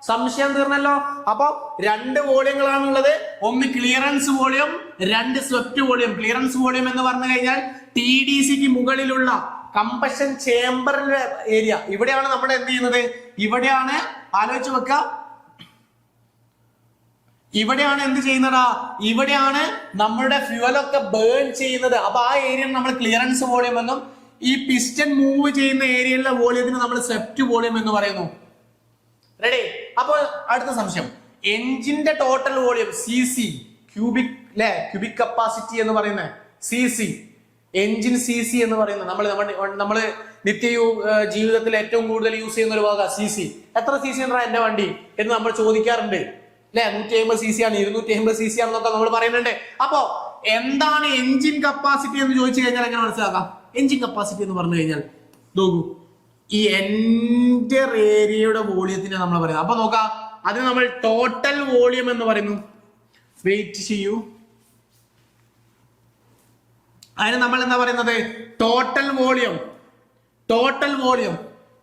സംശയം തീർന്നല്ലോ. അപ്പൊ 2 വോളിയങ്ങളാണുള്ളത്. ഒന്ന് clearance volume, 2 swept volume. Clearance volume എന്ന് പറഞ്ഞു കഴിഞ്ഞാൽ TDCക്ക് മുകളിലുള്ള കമ്പഷൻ ചേംബറിന്റെ ഏരിയ. ഇവിടെയാണ് നമ്മൾ എന്ത് ചെയ്യുന്നത്? ഇവിടെയാണ്, ആലോചിച്ച് വെക്കുക, ഇവിടെയാണ് എന്ത് ചെയ്യുന്നതാ? ഇവിടെയാണ് നമ്മുടെ ഫ്യൂവലൊക്കെ ബേൺ ചെയ്യുന്നത്. അപ്പൊ ആ ഏരിയ നമ്മൾ ക്ലിയറൻസ് വോളിയം എന്നും, ഈ പിസ്റ്റൺ മൂവ് ചെയ്യുന്ന ഏരിയയിലെ വോളിയത്തിന് നമ്മൾ സ്വെപ്റ്റ് വോളിയം എന്ന് പറയുന്നു. റെഡി? അപ്പൊ അടുത്ത സംശയം, എഞ്ചിന്റെ total volume CC, cubic capacity എന്ന് പറയുന്നത് CC, എഞ്ചിൻ CC എന്ന് പറയുന്നത് നമ്മള് നിത്യ ജീവിതത്തിൽ ഏറ്റവും കൂടുതൽ യൂസ് ചെയ്യുന്ന ഒരു ഭാഗം CC. എത്ര CC ഉണ്ടാ എന്റെ വണ്ടി എന്ന് നമ്മൾ ചോദിക്കാറുണ്ട് അല്ലെ? 150 CC ആണ്, 250 CC ആണെന്നൊക്കെ നമ്മൾ പറയുന്നുണ്ട്. അപ്പോ എന്താണ് എഞ്ചിൻ കപ്പാസിറ്റി എന്ന് ചോദിച്ചു കഴിഞ്ഞാൽ എങ്ങനെ മനസ്സിലാക്കാം? എഞ്ചിൻ കപ്പാസിറ്റി എന്ന് പറഞ്ഞു കഴിഞ്ഞാൽ നോക്കൂ, ഈ എൻറ്റർ ഏരിയയുടെ വോളിയത്തിനെ നമ്മൾ പറയുന്നത്. അപ്പൊ നോക്കാം, അതിന് നമ്മൾ ടോട്ടൽ വോളിയം എന്ന് പറയുന്നു. വെയിറ്റ് ചെയ്യൂ, അതിന് നമ്മൾ എന്താ പറയുന്നത്? ടോട്ടൽ വോളിയം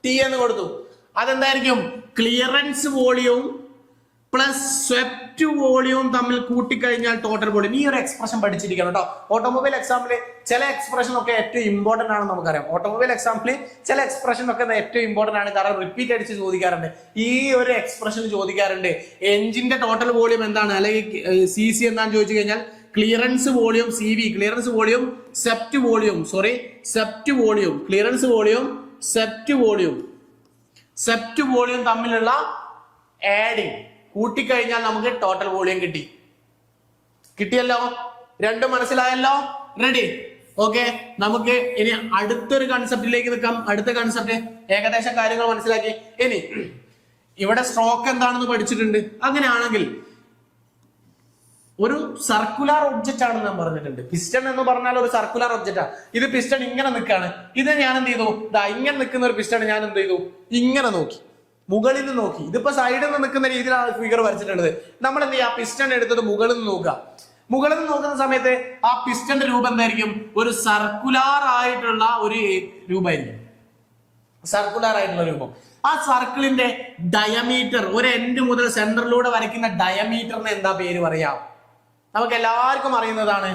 T എന്ന് കൊടുത്തു. അതെന്തായിരിക്കും? ക്ലിയറൻസ് വോളിയവും പ്ലസ് സ്വെപ്റ്റ് വോളിയവും തമ്മിൽ കൂട്ടിക്കഴിഞ്ഞാൽ ടോട്ടൽ വോളിയം. ഈ ഒരു എക്സ്പ്രഷൻ പഠിച്ചിരിക്കണം കേട്ടോ. ഓട്ടോമൊബൈൽ എക്സാമ്പിൾ ചില എക്സ്പ്രഷൻ ഒക്കെ ഏറ്റവും ഇമ്പോർട്ടന്റ് ആണെന്ന് നമുക്കറിയാം. ഓട്ടോമൊബൈൽ എക്സാമ്പിൾ ചില എക്സ്പ്രഷൻ ഒക്കെ ഏറ്റവും ഇമ്പോർട്ടന്റ് ആണ്, കാരണം റിപ്പീറ്റ് അടിച്ച് ചോദിക്കാറുണ്ട്. ഈ ഒരു എക്സ്പ്രഷൻ ചോദിക്കാറുണ്ട്, എഞ്ചിന്റെ ടോട്ടൽ വോളിയം എന്താണ്, അല്ലെങ്കിൽ CC എന്താണെന്ന് ചോദിച്ചു കഴിഞ്ഞാൽ clearance volume CV, clearance volume swept volume, clearance volume swept volume തമ്മിലുള്ള ആഡിങ് കൂട്ടിക്കഴിഞ്ഞാൽ നമുക്ക് ടോട്ടൽ വോളിയം കിട്ടിയല്ലോ. 2 മനസ്സിലായല്ലോ? റെഡി? ഓക്കെ, നമുക്ക് ഇനി അടുത്തൊരു കൺസെപ്റ്റിലേക്ക് നിൽക്കാം. അടുത്ത കൺസെപ്റ്റ് ഏകദേശം കാര്യങ്ങൾ മനസ്സിലാക്കി. ഇനി ഇവിടെ സ്ട്രോക്ക് എന്താണെന്ന് പഠിച്ചിട്ടുണ്ട്. അങ്ങനെയാണെങ്കിൽ ഒരു സർക്കുലർ ഒബ്ജക്റ്റ് ആണെന്ന് ഞാൻ പറഞ്ഞിട്ടുണ്ട്. പിസ്റ്റൺ എന്ന് പറഞ്ഞാൽ ഒരു സർക്കുലർ ഒബ്ജക്റ്റാ. ഇത് പിസ്റ്റൺ ഇങ്ങനെ നിൽക്കാണ്. ഇത് ഞാൻ എന്ത് ചെയ്തു, ഇങ്ങനെ നിൽക്കുന്ന ഒരു പിസ്റ്റൺ ഞാൻ എന്ത് ചെയ്തു, ഇങ്ങനെ നോക്കി, മുകളിൽ നിന്ന് നോക്കി. ഇതിപ്പോ സൈഡിൽ നിന്ന് നിൽക്കുന്ന രീതിയിലാണ് ഫിഗർ വരച്ചിട്ടുള്ളത്. നമ്മൾ എന്ത് ചെയ്യുക, പിസ്റ്റൺ എടുത്തത് മുകളിൽ നിന്ന് നോക്കുക. മുകളിൽ നിന്ന് നോക്കുന്ന സമയത്ത് ആ പിസ്റ്റന്റെ രൂപം എന്തായിരിക്കും, ഒരു സർക്കുലർ ആയിട്ടുള്ള ഒരു രൂപമായിരിക്കും. സർക്കുലർ ആയിട്ടുള്ള രൂപം. ആ സർക്കിളിന്റെ ഡയമീറ്റർ, ഒരു എൻഡ് മുതൽ സെന്ററിലൂടെ വരയ്ക്കുന്ന ഡയമീറ്ററിന് എന്താ പേര് പറയാം? നമുക്ക് എല്ലാവർക്കും അറിയുന്നതാണ്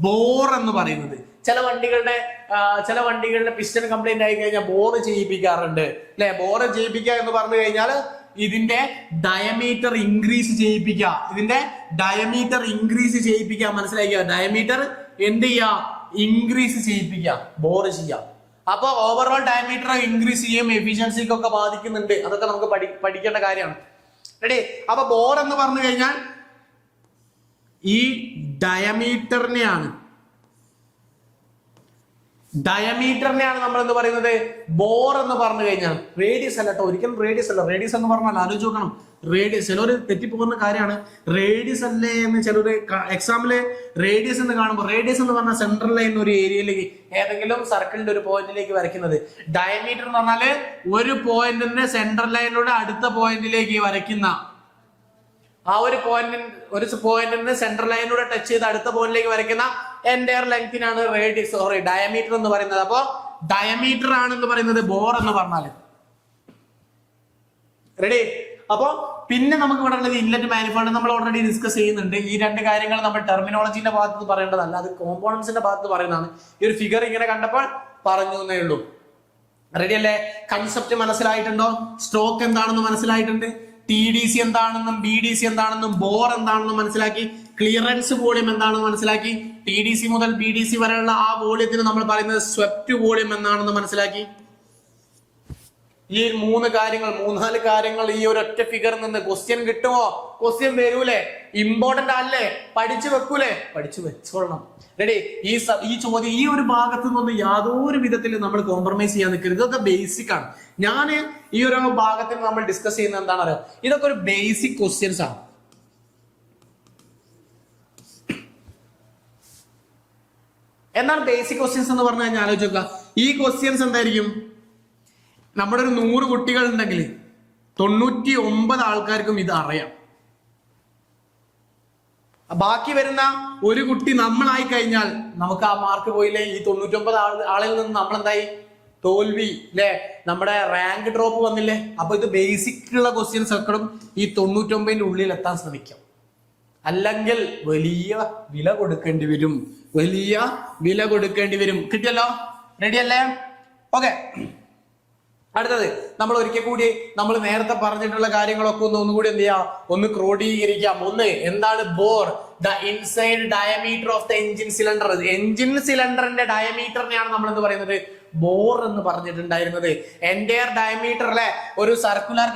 ബോർ എന്ന് പറയുന്നത്. ചില വണ്ടികളുടെ പിസ്റ്റൺ കംപ്ലൈന്റ് ആയി കഴിഞ്ഞാൽ ബോർ ചെയ്യിപ്പിക്കാറുണ്ട് അല്ലെ. ബോർ ചെയ്യിപ്പിക്കുക എന്ന് പറഞ്ഞു കഴിഞ്ഞാൽ ഇതിന്റെ ഡയമീറ്റർ ഇൻക്രീസ് ചെയ്യിപ്പിക്കുക. മനസ്സിലാക്കുക, ഡയമീറ്റർ എന്ത് ചെയ്യുക, ഇൻക്രീസ് ചെയ്യിപ്പിക്കുക, ബോർ ചെയ്യാം. അപ്പൊ ഓവറോൾ ഡയമീറ്റർ ഇൻക്രീസ് ചെയ്യും, എഫിഷ്യൻസിക്കൊക്കെ ബാധിക്കുന്നുണ്ട്. അതൊക്കെ നമുക്ക് പഠിക്കേണ്ട കാര്യമാണ്. റെഡി? അപ്പൊ ബോർ എന്ന് പറഞ്ഞു കഴിഞ്ഞാൽ ഈ ഡയമീറ്ററിനെയാണ് നമ്മൾ എന്ന് പറയുന്നത് ബോർ എന്ന് പറഞ്ഞു കഴിഞ്ഞാൽ. റേഡിയസ് അല്ല കേട്ടോ, ഒരിക്കലും റേഡിയസ് അല്ല. റേഡിയസ് എന്ന് പറഞ്ഞാൽ ആലോചിച്ച് നോക്കണം. റേഡിയസ് ചിലർ തെറ്റിപ്പോകുന്ന കാര്യമാണ്. റേഡിയസ് അല്ലേ എന്ന് ചിലർ എക്സാമില് റേഡിയസ് എന്ന് കാണുമ്പോൾ, റേഡിയസ് എന്ന് പറഞ്ഞാൽ സെൻട്രൽ ലൈൻ ഒരു ഏരിയയിലേക്ക്, ഏതെങ്കിലും സർക്കിളിന്റെ ഒരു പോയിന്റിലേക്ക് വരയ്ക്കുന്നത്. ഡയമീറ്റർ എന്ന് പറഞ്ഞാല് ഒരു പോയിന്റിന്റെ സെൻട്രൽ ലൈനിലൂടെ അടുത്ത പോയിന്റിലേക്ക് വരയ്ക്കുന്ന ആ ഒരു പോയിന്റിന് സെൻട്രൽ ലൈനിലൂടെ ടച്ച് ചെയ്ത് അടുത്ത പോയിന്റിലേക്ക് വരയ്ക്കുന്ന എൻറ്റയർ ലെങ്തിനാണ് ഡയമീറ്റർ എന്ന് പറയുന്നത്. അപ്പോ ഡയമീറ്റർ ആണെന്ന് പറയുന്നത് ബോർ എന്ന് പറഞ്ഞാല്. റെഡി? അപ്പോ പിന്നെ നമുക്ക് ഇവിടെ ഉള്ളത് ഇൻലെറ്റ് മാനിഫോൾഡ്. നമ്മൾ ഓൾറെഡി ഡിസ്കസ് ചെയ്യുന്നുണ്ട്. ഈ രണ്ട് കാര്യങ്ങൾ നമ്മൾ ടെർമിനോളജിന്റെ ഭാഗത്ത് പറയേണ്ടതല്ല, അത് കോമ്പോണൻസിന്റെ ഭാഗത്ത് പറയുന്നതാണ്. ഈ ഒരു ഫിഗർ ഇങ്ങനെ കണ്ടപ്പോൾ പറഞ്ഞു എന്നേ ഉള്ളൂ. റെഡി അല്ലേ? കൺസെപ്റ്റ് മനസ്സിലായിട്ടുണ്ടോ? സ്ട്രോക്ക് എന്താണെന്ന് മനസ്സിലായിട്ടുണ്ട്. TDC എന്താണെന്നും BDC എന്താണെന്നും ബോർ എന്താണെന്നും മനസ്സിലാക്കി. ക്ലിയറൻസ് വോളിയം എന്താണെന്ന് മനസ്സിലാക്കി. TDC മുതൽ BDC വരെയുള്ള ആ വോളിയത്തിന് നമ്മൾ പറയുന്നത് സ്വെപ്റ്റ് വോളിയം എന്നാണെന്ന് മനസ്സിലാക്കി. ഈ മൂന്നാല് കാര്യങ്ങൾ ഈ ഒരൊറ്റ ഫിഗറിൽ നിന്ന് ക്വസ്റ്റ്യൻ കിട്ടുമോ? ക്വസ്റ്റ്യൻ വരൂലേ? ഇമ്പോർട്ടന്റ് അല്ലേ? പഠിച്ചു വെക്കൂലേ? പഠിച്ചു വെച്ചോളണം. റെഡി? ഈ ചോദ്യം ഈ ഒരു ഭാഗത്ത് നിന്നൊന്നും യാതൊരു വിധത്തിൽ നമ്മൾ കോംപ്രമൈസ് ചെയ്യാൻ നിൽക്കരുത്. ഇതൊക്കെ ബേസിക് ആണ്. ഞാൻ ഈ ഒരു ഭാഗത്തിൽ നമ്മൾ ഡിസ്കസ് ചെയ്യുന്നത് എന്താണെന്ന് അറിയാം, ഇതൊക്കെ ഒരു ബേസിക് ക്വസ്റ്റ്യൻസ് ആണ്. എന്താണ് ബേസിക് ക്വസ്റ്റ്യൻസ് എന്ന് പറഞ്ഞു കഴിഞ്ഞാൽ ആലോചിക്കുക. ഈ ക്വസ്റ്റ്യൻസ് എന്തായിരിക്കും? നമ്മുടെ ഒരു 100 കുട്ടികൾ ഉണ്ടെങ്കിൽ 99 ആൾക്കാർക്കും ഇത് അറിയാം. ബാക്കി വരുന്ന ഒരു കുട്ടി നമ്മളായി കഴിഞ്ഞാൽ നമുക്ക് ആ മാർക്ക് പോയില്ലേ? ഈ 99 ആളിൽ നിന്ന് നമ്മൾ എന്തായി? തോൽവി അല്ലെ? നമ്മുടെ റാങ്ക് ഡ്രോപ്പ് വന്നില്ലേ? അപ്പൊ ഇത് ബേസിക് ഉള്ള ക്വസ്റ്റ്യൻസ് ഒക്കെ ഈ 99ന്റെ ഉള്ളിൽ എത്താൻ ശ്രമിക്കാം. അല്ലെങ്കിൽ വലിയ വില കൊടുക്കേണ്ടി വരും. കിട്ടിയല്ലോ? റെഡി അല്ലേ? ഓക്കെ. അടുത്തത് നമ്മൾ ഒരിക്കൽ കൂടി നമ്മൾ നേരത്തെ പറഞ്ഞിട്ടുള്ള കാര്യങ്ങളൊക്കെ ഒന്നുകൂടി എന്ത് ചെയ്യാം, ഒന്ന് ക്രോഡീകരിക്കാം. ഒന്ന് എന്താണ് bore? The inside diameter of the engine cylinder. Engine സിലിണ്ടറിന്റെ ഡയമീറ്ററിനെയാണ് നമ്മൾ എന്ത് പറയുന്നത്? ബോർ എന്ന് പറഞ്ഞിട്ടുണ്ടായിരുന്നത്. എൻറ്റയർ ഡയമീറ്റർ അല്ലെ? ഒരു സർക്കുലർ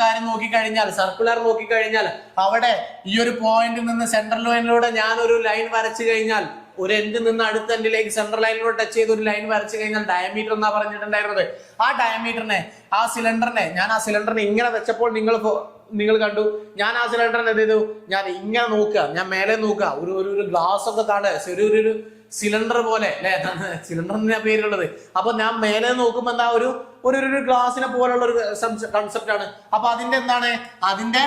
നോക്കിക്കഴിഞ്ഞാൽ അവിടെ ഈ ഒരു പോയിന്റിൽ നിന്ന് സെൻട്രൽ ലൈനിലൂടെ ഞാൻ ഒരു ലൈൻ വരച്ചു കഴിഞ്ഞാൽ, ഒരു എൻഡിൽ നിന്ന് അടുത്ത എൻഡിലേക്ക് സെൻട്രൽ ലൈനിലൂടെ ടച്ച് ചെയ്ത് ഒരു ലൈൻ വരച്ചു കഴിഞ്ഞാൽ ഡയമീറ്റർ എന്നാ പറഞ്ഞിട്ടുണ്ടായിരുന്നത്. ആ ഡയമീറ്ററിനെ, ആ സിലിണ്ടറിനെ ഇങ്ങനെ വെച്ചപ്പോൾ നിങ്ങൾ കണ്ടു. ഞാൻ ആ സിലിണ്ടറിനെ എന്ത് ചെയ്തു? ഞാൻ ഇങ്ങനെ നോക്കുക, ഞാൻ മേലെ നോക്കുക, ഒരു ഗ്ലാസ് ഒക്കെ കാണുക, ഒരു സിലിണ്ടർ പോലെ അല്ലെ? സിലിണ്ടറിന്റെ പേരുള്ളത്. അപ്പൊ ഞാൻ മേലെ നോക്കുമ്പോ എന്താ, ഒരു ഗ്ലാസിനെ പോലുള്ള ഒരു കൺസെപ്റ്റ് ആണ്. അപ്പൊ അതിന്റെ എന്താണ്? അതിന്റെ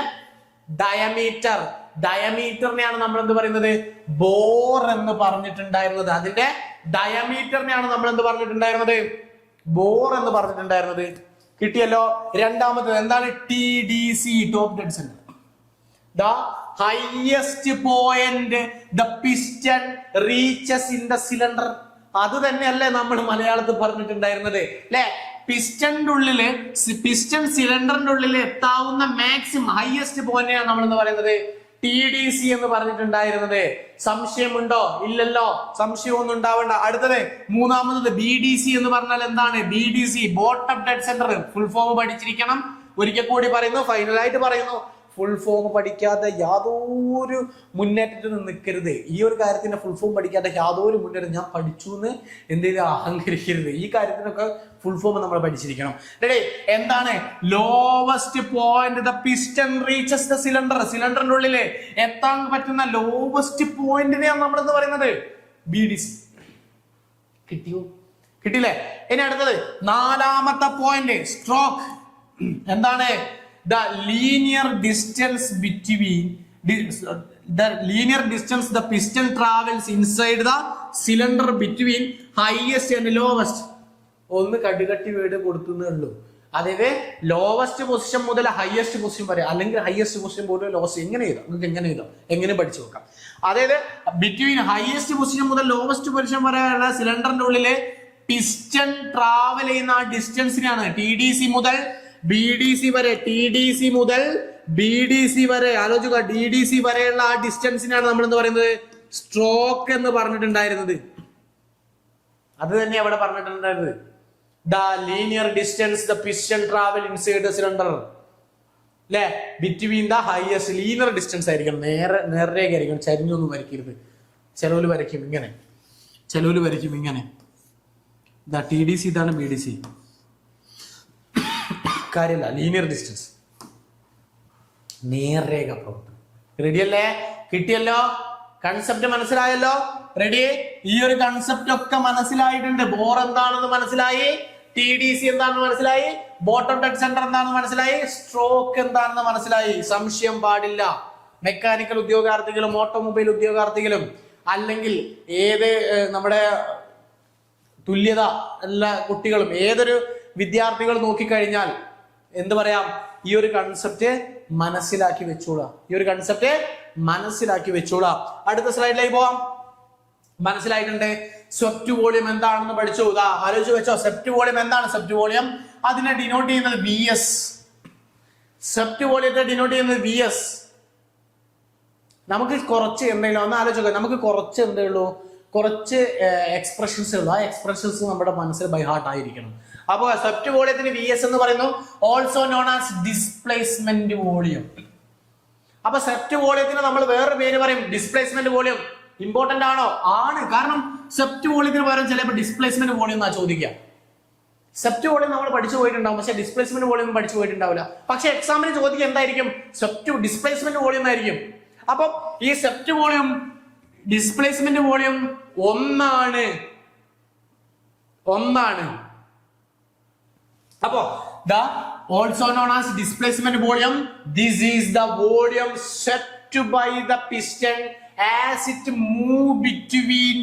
ഡയമീറ്ററിനെയാണ് നമ്മൾ എന്ത് പറയുന്നത്? ബോർ എന്ന് പറഞ്ഞിട്ടുണ്ടായിരുന്നത്. അതിന്റെ ഡയമീറ്ററിനെയാണ് നമ്മൾ എന്ത് പറഞ്ഞിട്ടുണ്ടായിരുന്നത്? ബോർ എന്ന് പറഞ്ഞിട്ടുണ്ടായിരുന്നത്. കിട്ടിയല്ലോ? രണ്ടാമത്തത് എന്താണ്? TDC, top dead centre. The highest point the piston reaches in the cylinder. അത് തന്നെയല്ലേ നമ്മൾ മലയാളത്തിൽ പറഞ്ഞിട്ടുണ്ടായിരുന്നത് അല്ലെ? പിസ്റ്റൺ സിലിണ്ടറിന്റെ ഉള്ളിൽ എത്താവുന്ന മാക്സിമം ഹൈയസ്റ്റ് പോയിന്റാണ് നമ്മൾ എന്ന് പറയുന്നത് TDC എന്ന് പറഞ്ഞിട്ടുണ്ടായിരുന്നത്. സംശയമുണ്ടോ? ഇല്ലല്ലോ, സംശയമൊന്നും ഉണ്ടാവണ്ട. അടുത്തത് മൂന്നാമത് BDC എന്ന് പറഞ്ഞാൽ എന്താണ്? BDC, bottom dead centre. Full form പഠിച്ചിരിക്കണം. ഒരിക്കൽ കൂടി പറയുന്നു, ഫൈനലായിട്ട് പറയുന്നു. ഫുൾ ഫോം പഠിക്കാതെ യാതൊരു മുന്നേറ്റത്തിനും നിൽക്കരുത്. ഈ ഒരു കാര്യത്തിന്റെ ഫുൾ ഫോം പഠിക്കാതെ യാതൊരു മുന്നേറ്റം ഞാൻ പഠിച്ചു എന്ന് എന്തെങ്കിലും അഹങ്കരിക്കരുത്. ഈ കാര്യത്തിനൊക്കെ ഫുൾ ഫോം നമ്മൾ പഠിച്ചിരിക്കണം. റെഡി? എന്താണ് lowest point the piston reaches the cylinder? സിലിണ്ടറിന്റെ ഉള്ളിൽ എത്താൻ പറ്റുന്ന ലോവസ്റ്റ് പോയിന്റിനെയാണ് നമ്മൾ എന്ന് പറയുന്നത് BDC. കിട്ടിയോ? കിട്ടിയില്ലേ? ഇനി അടുത്തത് നാലാമത്തെ പോയിന്റ് സ്ട്രോക്ക്. എന്താണ്? The linear distance between the linear distance the piston travels inside the cylinder between highest and lowest. ഒന്ന് കടുകട്ടി വേർഡ് കൊടുക്കുന്നേ ഉള്ളൂ. അതായത് ലോവസ്റ്റ് പൊസിഷൻ മുതൽ ഹയസ്റ്റ് പൊസിഷൻ വരെ, അല്ലെങ്കിൽ ഹയസ്റ്റ് പൊസിഷൻ മുതൽ ലോവസ്റ്റ്, എങ്ങനെ എഴുതാം? നിങ്ങൾക്ക് എങ്ങനെ എഴുതാം? എങ്ങനെ പഠിച്ചു നോക്കാം. അതായത് ബിറ്റ്വീൻ ഹയസ്റ്റ് പൊസിഷൻ മുതൽ ലോവസ്റ്റ് പൊസിഷൻ വരെയുള്ള സിലിണ്ടറിന്റെ ഉള്ളില് പിസ്റ്റൺ ട്രാവൽ ചെയ്യുന്ന ആ ഡിസ്റ്റൻസിനാണ് TDC മുതൽ BDC വരെ, TDC മുതൽ BDC വരെ, ആലോചിക്കുക, DDC വരെയുള്ള ആ ഡിസ്റ്റൻസിനാണ് നമ്മൾ എന്ന് പറയുന്നത് സ്ട്രോക്ക് എന്ന് പറഞ്ഞിട്ടുണ്ടായിരുന്നത്. അത് തന്നെ അവിടെ പറഞ്ഞിട്ടുണ്ടായിരുന്നത്. The linear distance the piston travel inside the cylinder, അല്ലെ? Between the highest linear distance ആയിരിക്കണം. നേരേക്ക് ആയിരിക്കണം, ചരിഞ്ഞൊന്നും വരയ്ക്കരുത്. ചിലവര് വരയ്ക്കും ഇങ്ങനെ, ചിലവര് വരയ്ക്കും ഇങ്ങനെ. TDC ഇതാണ് BDC. കാര്യമില്ല, ലീനിയർ ഡിസ്റ്റൻസ്, നേർരേഖ പ്രവർത്തനം. റെഡി അല്ലേ? കിട്ടിയല്ലോ? കൺസെപ്റ്റ് മനസ്സിലായല്ലോ? റെഡി? ഈ ഒരു കൺസെപ്റ്റ് ഒക്കെ മനസ്സിലായിട്ടുണ്ട്. ബോർ എന്താണെന്ന് മനസ്സിലായി, TDC എന്താണെന്ന് മനസ്സിലായി, ബോട്ടം ഡെഡ് സെന്റർ എന്താണെന്ന് മനസ്സിലായി, സ്ട്രോക്ക് എന്താണെന്ന് മനസ്സിലായി. സംശയം പാടില്ല. മെക്കാനിക്കൽ ഉദ്യോഗാർത്ഥികളും ഓട്ടോമൊബൈൽ ഉദ്യോഗാർത്ഥികളും അല്ലെങ്കിൽ ഏത് നമ്മുടെ തുല്യത എല്ലാ കുട്ടികളും ഏതൊരു വിദ്യാർത്ഥികൾ നോക്കിക്കഴിഞ്ഞാൽ എന്ത് പറയാം? ഈ ഒരു കൺസെപ്റ്റ് മനസ്സിലാക്കി വെച്ചോളാം. ഈ ഒരു കൺസെപ്റ്റ് മനസ്സിലാക്കി വെച്ചോളാം. അടുത്ത സ്ലൈഡിലേക്ക് പോവാം. മനസ്സിലായിട്ടുണ്ട്? സ്വെപ്റ്റ് വോളിയം എന്താണെന്ന് പഠിച്ചു. ആലോചിച്ച് വെച്ചോ. സ്വെപ്റ്റ് വോളിയം എന്താണ്? സ്വെപ്റ്റ് വോളിയം അതിനെ ഡിനോട്ട് ചെയ്യുന്നത് VS. സ്വെപ്റ്റ് വോളിയത്തെ ഡിനോട്ട് ചെയ്യുന്നത് VS. നമുക്ക് കുറച്ച് എന്തെങ്കിലും ഒന്ന് ആലോചിക്കുക. നമുക്ക് കുറച്ച് എന്തേ ഉള്ളൂ? കുറച്ച് എക്സ്പ്രഷൻസ് ഉള്ളു. ആ എക്സ്പ്രഷൻസ് നമ്മുടെ മനസ്സിൽ ബൈ ഹാർട്ട് ആയിരിക്കണം. അപ്പോൾ സ്വെപ്റ്റ് വോളിയത്തിന് VS എന്ന് പറയുന്നു, also known as displacement volume. അപ്പൊ സ്വെപ്റ്റ് വോളിയത്തിന് നമ്മൾ വേറൊരു പേര് പറയും, ഡിസ്പ്ലേസ്മെന്റ് വോളിയം. ഇമ്പോർട്ടന്റ് ആണോ? ആണ്. കാരണം സ്വെപ്റ്റ് വോളിയത്തിന് പകരം ചിലപ്പോൾ ഡിസ്പ്ലേസ്മെന്റ് വോളിയം എന്നാ ചോദിക്കുക. സ്വെപ്റ്റ് വോളിയം നമ്മൾ പഠിച്ചു പോയിട്ടുണ്ടാവും, പക്ഷെ ഡിസ്പ്ലേസ്മെന്റ് വോളിയം പഠിച്ചു പോയിട്ടുണ്ടാവില്ല. പക്ഷെ എക്സാമിന് ചോദിക്കുക എന്തായിരിക്കും? സ്വെപ്റ്റ് ഡിസ്പ്ലേസ്മെന്റ് വോളിയം എന്നായിരിക്കും. അപ്പം ഈ സ്വെപ്റ്റ് വോളിയം ഡിസ്പ്ലേസ്മെന്റ് വോളിയം ഒന്നാണ്. അപ്പോ also known as displacement volume, this is the volume swept by the piston as it move between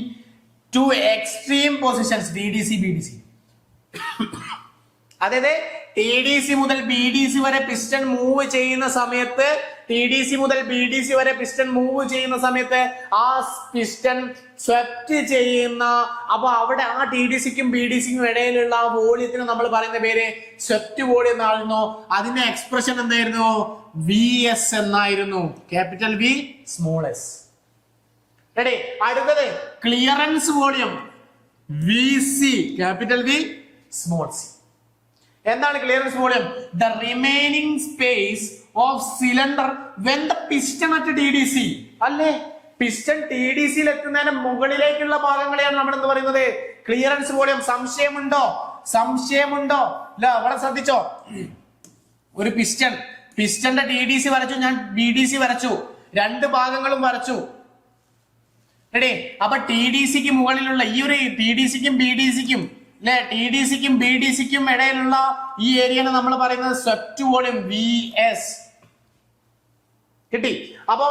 two extreme positions TDC BDC. അതായത് TDC മുതൽ BDC വരെ piston move ചെയ്യുന്ന സമയത്ത്, TDC മുതൽ BDC വരെ piston move ചെയ്യുന്ന സമയത്ത് ആ പിസ്റ്റൺ സ്വെപ്റ്റ് ചെയ്യുന്ന, അപ്പൊ അവിടെ ആ TDCക്കും BDCക്കും ഇടയിലുള്ള ആ വോളിയത്തിന് നമ്മൾ പറയുന്ന പേര് സ്വെപ്റ്റ് വോളിയം എന്നായിരുന്നു. അതിന്റെ എക്സ്പ്രഷൻ എന്തായിരുന്നു? VS എന്നായിരുന്നു. Capital V small s. Ready? അടുത്തത് clearance volume VC, capital V small c. എന്താണ് clearance volume? The remaining space of cylinder when the piston at TDC. അല്ലേ? പിസ്റ്റൺ TDCയിൽ എത്തുന്നതിന് മുകളിലേക്കുള്ള ഭാഗങ്ങളെയാണ് നമ്മൾ എന്ത് പറയുന്നത്? Clearance volume. സംശയമുണ്ടോ? ഇല്ല, അവിടെ ശ്രദ്ധിച്ചോ. ഒരു പിസ്റ്റന്റെ TDC വരച്ചു, ഞാൻ BDC വരച്ചു, രണ്ട് ഭാഗങ്ങളും വരച്ചു. റെഡി? അപ്പൊ TDCക്ക് മുകളിലുള്ള ഈ ഒരു TDCക്കും BDCക്കും അല്ലെ, TDCക്കും BDCക്കും ഇടയിലുള്ള ഈ ഏരിയനെ നമ്മൾ പറയുന്നത് സ്വെപ്റ്റ് വോളിയം VS. കിട്ടി? അപ്പോ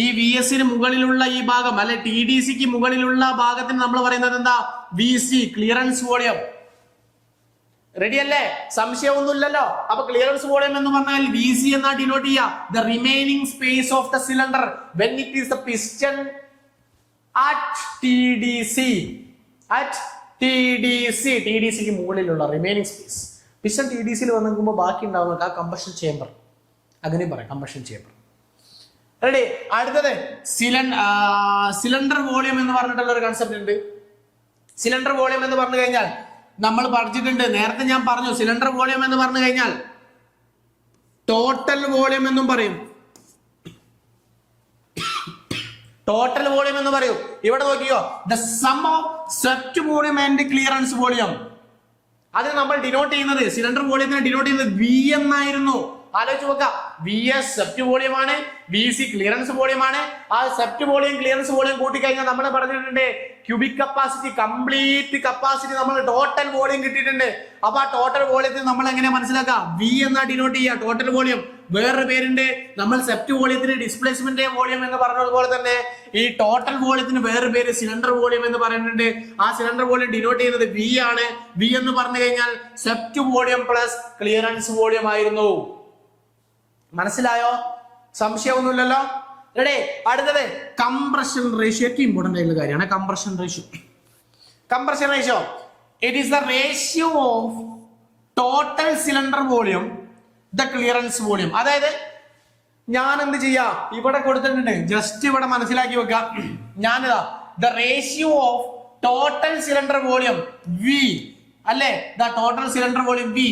ഈ VSന് മുകളിലുള്ള ഈ ഭാഗം അല്ലെ TDCക്ക് മുകളിലുള്ള ഭാഗത്തിന് നമ്മൾ പറയുന്നത് എന്താ? VC, clearance volume. റെഡി അല്ലേ? സംശയമൊന്നുമില്ലല്ലോ. അപ്പൊ ക്ലിയറൻസ് വോളിയം എന്ന് പറഞ്ഞാൽ VC എന്നാ ഡിനോട്ട് ചെയ്യുക. The remaining space of the cylinder when it is the piston at TDC. TDCക്ക് മുകളിലുള്ള റിമൈനിങ് സ്പേസ്. പിസ്റ്റൺ TDCയിൽ വന്ന് നിൽക്കുമ്പോൾ ബാക്കി ഉണ്ടാവുന്ന ആ കമ്പഷൻ ചേംബർ, അങ്ങനെ പറയാം, കമ്പഷൻ ചേംബർ. റെഡി? അടുത്തത് സിലിണ്ടർ വോളിയം എന്ന് പറഞ്ഞിട്ടുള്ള ഒരു കൺസെപ്റ്റ് ഉണ്ട്. സിലിണ്ടർ വോളിയം എന്ന് പറഞ്ഞു കഴിഞ്ഞാൽ നമ്മൾ പഠിച്ചിട്ടുണ്ട്, നേരത്തെ ഞാൻ പറഞ്ഞു. സിലിണ്ടർ വോളിയം എന്ന് പറഞ്ഞു കഴിഞ്ഞാൽ ടോട്ടൽ വോളിയം എന്നും പറയും. ടോട്ടൽ വോളിയം എന്ന് പറയൂ. ഇവിടെ നോക്കിയോ, the sum of swept volume and clearance volume. അത് നമ്മൾ ഡിനോട്ട് ചെയ്യുന്നത്, സിലിണ്ടർ വോളിയത്തിനെ ഡിനോട്ട് ചെയ്യുന്നത് വി എന്നായിരുന്നു. ആലോചിച്ച് നോക്കുക, വി എസ് സെപ്റ്റ് വോളിയം ആണ്, വി സി ക്ലിയറൻസ് വോളിയം ആണ്. ആ സെപ്റ്റ് വോളിയം ക്ലിയറൻസ് വോളിയം കൂട്ടിക്കഴിഞ്ഞാൽ നമ്മൾ പറഞ്ഞിട്ടുണ്ട് ക്യൂബിക് കപ്പാസിറ്റി, കംപ്ലീറ്റ് കപ്പാസിറ്റി നമ്മൾ ടോട്ടൽ വോളിയം കിട്ടിയിട്ടുണ്ട്. അപ്പൊ ആ ടോട്ടൽ വോളിയത്തിൽ നമ്മൾ എങ്ങനെ മനസ്സിലാക്കാം, വി എന്നാ ഡിനോട്ട് ചെയ്യുക ടോട്ടൽ വോളിയം. വേറൊരു പേരുണ്ട്, നമ്മൾ സെപ്റ്റ് വോളിയത്തിന് ഡിസ്പ്ലേസ്മെന്റ് വോളിയം എന്ന് പറഞ്ഞതുപോലെ തന്നെ ഈ ടോട്ടൽ വോളിയത്തിന് വേറൊരു പേര് സിലിണ്ടർ വോളിയം എന്ന് പറയുന്നുണ്ട്. ആ സിലിണ്ടർ വോളിയം ഡിനോട്ട് ചെയ്യുന്നത് വി ആണ്. വി എന്ന് പറഞ്ഞു കഴിഞ്ഞാൽ Sept volume plus clearance volume ആയിരുന്നു. മനസ്സിലായോ? സംശയമൊന്നുമില്ലല്ലോ. റെഡി? അടുത്തത് കംപ്രഷൻ റേഷ്യോ. ഏറ്റവും ഇമ്പോർട്ടന്റ് ആയിട്ടുള്ള കാര്യമാണ് compression ratio. Compression ratio, it is the ratio of total cylinder volume the clearance volume. അതായത് ഞാൻ എന്ത് ചെയ്യാ, ഇവിടെ കൊടുത്തിട്ടുണ്ട്, ജസ്റ്റ് ഇവിടെ മനസ്സിലാക്കി വെക്കാം. ഞാനിതാ the ratio of total cylinder volume v അല്ലെ, the total cylinder volume v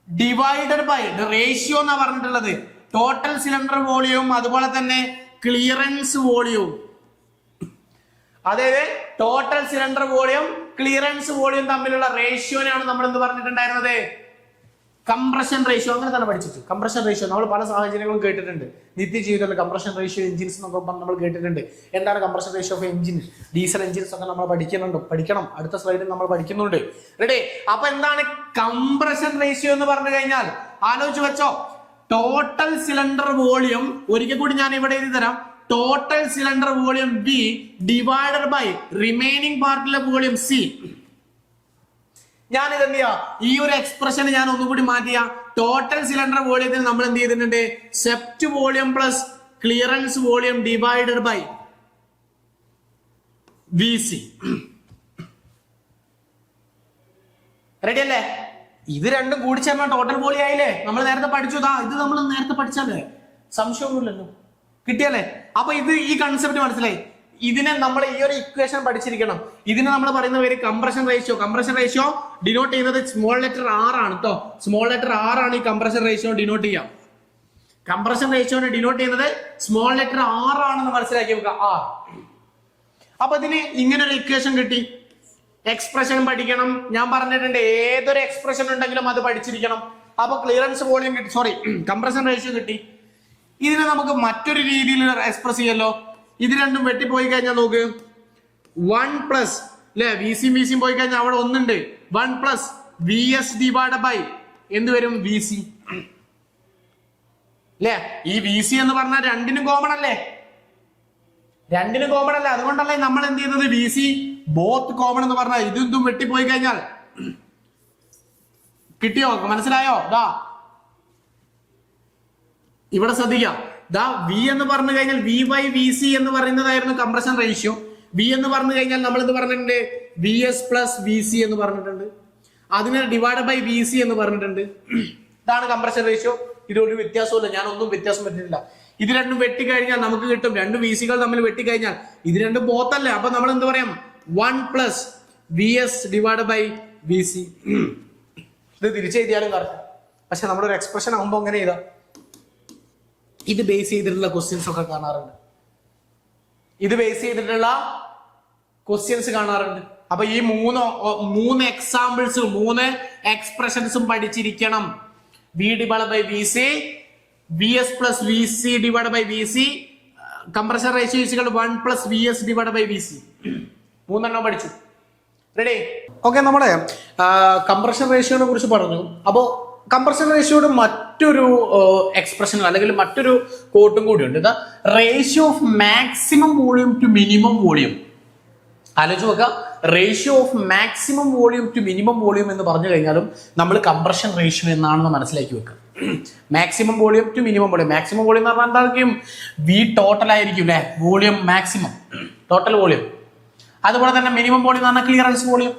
divided by ratio എന്നാ പറഞ്ഞിട്ടുള്ളത് ടോട്ടൽ സിലിണ്ടർ വോളിയവും അതുപോലെ തന്നെ ക്ലിയറൻസ് വോളിയവും. അതായത് total cylinder volume clearance volume തമ്മിലുള്ള റേഷ്യോനാണ് നമ്മൾ എന്ത് പറഞ്ഞിട്ടുണ്ടായിരുന്നത്, കംപ്രഷൻ റേഷ്യോ. അങ്ങനെ തന്നെ പഠിച്ചിട്ട് കംപ്രഷൻ റേഷ്യോ നമ്മൾ പല സാഹചര്യങ്ങളും കേട്ടിട്ടുണ്ട്. നിത്യജീവിതത്തിൽ കംപ്രഷൻ റേഷ്യോ എഞ്ചിൻസ് എന്നൊക്കെ നമ്മൾ കേട്ടിട്ടുണ്ട്. എന്താണ് compression ratio of engine, diesel engines ഒക്കെ നമ്മൾ പഠിക്കണം. അടുത്ത സ്ലൈഡിൽ നമ്മൾ പഠിക്കുന്നുണ്ട്. റെഡി? അപ്പൊ എന്താണ് കംപ്രഷൻ റേഷ്യോ എന്ന് പറഞ്ഞു കഴിഞ്ഞാൽ ആലോചിച്ച് വെച്ചോ, ടോട്ടൽ സിലിണ്ടർ വോളിയം, ഒരിക്കൽ കൂടി ഞാൻ ഇവിടെ എഴുതി തരാം, total cylinder volume b divided by remaining പാർട്ടിലെ വോളിയം സി. ഞാൻ ഇതെന്ത് ചെയ്യാ, ഈ ഒരു എക്സ്പ്രഷൻ ഞാൻ ഒന്നുകൂടി മാറ്റിയ ടോട്ടൽ സിലിണ്ടർ വോളിയത്തിന് നമ്മൾ എന്ത് ചെയ്തിട്ടുണ്ട്, swept volume plus clearance volume divided by v c. Ready അല്ലേ? ഇത് രണ്ടും കൂടി ചേർന്ന ടോട്ടൽ വോളിയം ആയില്ലേ? നമ്മൾ നേരത്തെ പഠിച്ചു. ഇത് നമ്മൾ നേരത്തെ പഠിച്ചല്ലേ, സംശയമൊന്നുമില്ലല്ലോ. കിട്ടിയല്ലേ? അപ്പൊ ഇത് ഈ കൺസെപ്റ്റ് മനസ്സിലായി. ഇതിനെ നമ്മൾ ഈ ഒരു ഇക്വേഷൻ പഠിച്ചിരിക്കണം. ഇതിനെ നമ്മൾ പറയുന്ന പേര് compression ratio. Compression ratio denote ചെയ്യുന്നത് സ്മോൾ ലെറ്റർ ആർ ആണ് കേട്ടോ. സ്മോൾ ലെറ്റർ ആർ ആണ് ഈ കംപ്രഷൻ റേഷ്യോ ഡിനോട്ട് ചെയ്യാം. കംപ്രഷൻ റേഷ്യോനെ ഡിനോട്ട് ചെയ്യുന്നത് സ്മോൾ ലെറ്റർ ആർ ആണെന്ന് മനസ്സിലാക്കി വെക്കുക, ആർ. അപ്പൊ ഇതിന് ഇങ്ങനെ ഒരു ഇക്വേഷൻ കിട്ടി. എക്സ്പ്രഷൻ പഠിക്കണം. ഞാൻ പറഞ്ഞിട്ടുണ്ട് ഏതൊരു എക്സ്പ്രഷൻ ഉണ്ടെങ്കിലും അത് പഠിച്ചിരിക്കണം. അപ്പൊ ക്ലിയറൻസ് വോളിയം കിട്ടി, സോറി കംപ്രഷൻ റേഷ്യോ കിട്ടി. ഇതിനെ നമുക്ക് മറ്റൊരു രീതിയിൽ എക്സ്പ്രസ് ചെയ്യല്ലോ. ഇത് രണ്ടും വെട്ടിപ്പോയി കഴിഞ്ഞാൽ നോക്ക്, 1 പ്ലസ് അല്ലെ, വി സിയും പോയി കഴിഞ്ഞാൽ അവിടെ ഒന്നുണ്ട്, 1 plus v s divide by എന്ത് വരും, വി സി അല്ലെ. ഈ വി സി എന്ന് പറഞ്ഞാൽ രണ്ടിനും കോമൺ അല്ലേ, രണ്ടിനും കോമൺ അല്ലേ. അതുകൊണ്ടല്ലേ നമ്മൾ എന്ത് ചെയ്യുന്നത്, വി സി ബോത്ത് കോമൺ എന്ന് പറഞ്ഞാൽ ഇതും വെട്ടിപ്പോയി കഴിഞ്ഞാൽ കിട്ടിയോ, മനസ്സിലായോ? ഇവിടെ ശ്രദ്ധിക്കാം. വി എന്ന് പറഞ്ഞു കഴിഞ്ഞാൽ വി ബൈ വി സി എന്ന് പറയുന്നതായിരുന്നു കംപ്രഷൻ റേഷ്യോ. വി എന്ന് പറഞ്ഞു കഴിഞ്ഞാൽ നമ്മൾ എന്ത് പറഞ്ഞിട്ടുണ്ട്, v s plus v c എന്ന് പറഞ്ഞിട്ടുണ്ട്. അതിനെ ഡിവൈഡ് ബൈ വി സി എന്ന് പറഞ്ഞിട്ടുണ്ട്. ഇതാണ് കംപ്രഷൻ റേഷ്യോ. ഇതൊരു വ്യത്യാസമില്ല, ഞാൻ ഒന്നും വ്യത്യാസം പറ്റുന്നില്ല. ഇത് രണ്ടും വെട്ടിക്കഴിഞ്ഞാൽ നമുക്ക് കിട്ടും, രണ്ട് വി സികൾ തമ്മിൽ വെട്ടിക്കഴിഞ്ഞാൽ ഇത് രണ്ടും ബോത്തല്ലേ. അപ്പൊ നമ്മൾ എന്ത് പറയാം, 1 plus v s divide by v c. ഇത് തിരിച്ചെഴുതിയാലും കറക്റ്റ്. പക്ഷെ നമ്മളൊരു എക്സ്പ്രഷൻ ആകുമ്പോൾ അങ്ങനെ ചെയ്താ ഇത് ബേസ് ചെയ്തിട്ടുള്ള ക്വസ്റ്റ്യൻസ് ഒക്കെ കാണാറുണ്ട്. ഇത് ബേസ് ചെയ്തിട്ടുള്ള ക്വസ്റ്റ്യൻസ് കാണാറുണ്ട്. അപ്പൊ ഈ മൂന്ന് എക്സാമ്പിൾസും 3 എക്സ്പ്രഷൻസും പഠിച്ചിരിക്കണം. V divide by v c, v s plus v c divide by v c, compression ratio equal 1 plus v s divide by v c. 3 എണ്ണം പഠിച്ചു. റെഡി? ഓക്കെ, നമ്മുടെ കംപ്രഷൻ റേഷ്യോനെ കുറിച്ച് പറഞ്ഞു. അപ്പോ കംപ്രഷൻ റേഷ്യോയുടെ മറ്റൊരു എക്സ്പ്രഷൻ അല്ലെങ്കിൽ മറ്റൊരു കോട്ടും കൂടിയുണ്ട്. The ratio of maximum volume to minimum volume. ആലോചിച്ച് നോക്കുക, ratio of maximum volume to minimum volume എന്ന് പറഞ്ഞു കഴിഞ്ഞാലും നമ്മൾ കംപ്രഷൻ റേഷ്യോ എന്നാണെന്ന് മനസ്സിലാക്കി വെക്കുക. Maximum volume to minimum volume. Maximum volume എന്ന് പറഞ്ഞാൽ എന്തായിരിക്കും, വി ടോട്ടൽ ആയിരിക്കും അല്ലെ, വോളിയം മാക്സിമം ടോട്ടൽ വോളിയം. അതുപോലെ തന്നെ മിനിമം വോളിയം എന്ന് പറഞ്ഞാൽ ക്ലിയറൻസ് വോളിയം.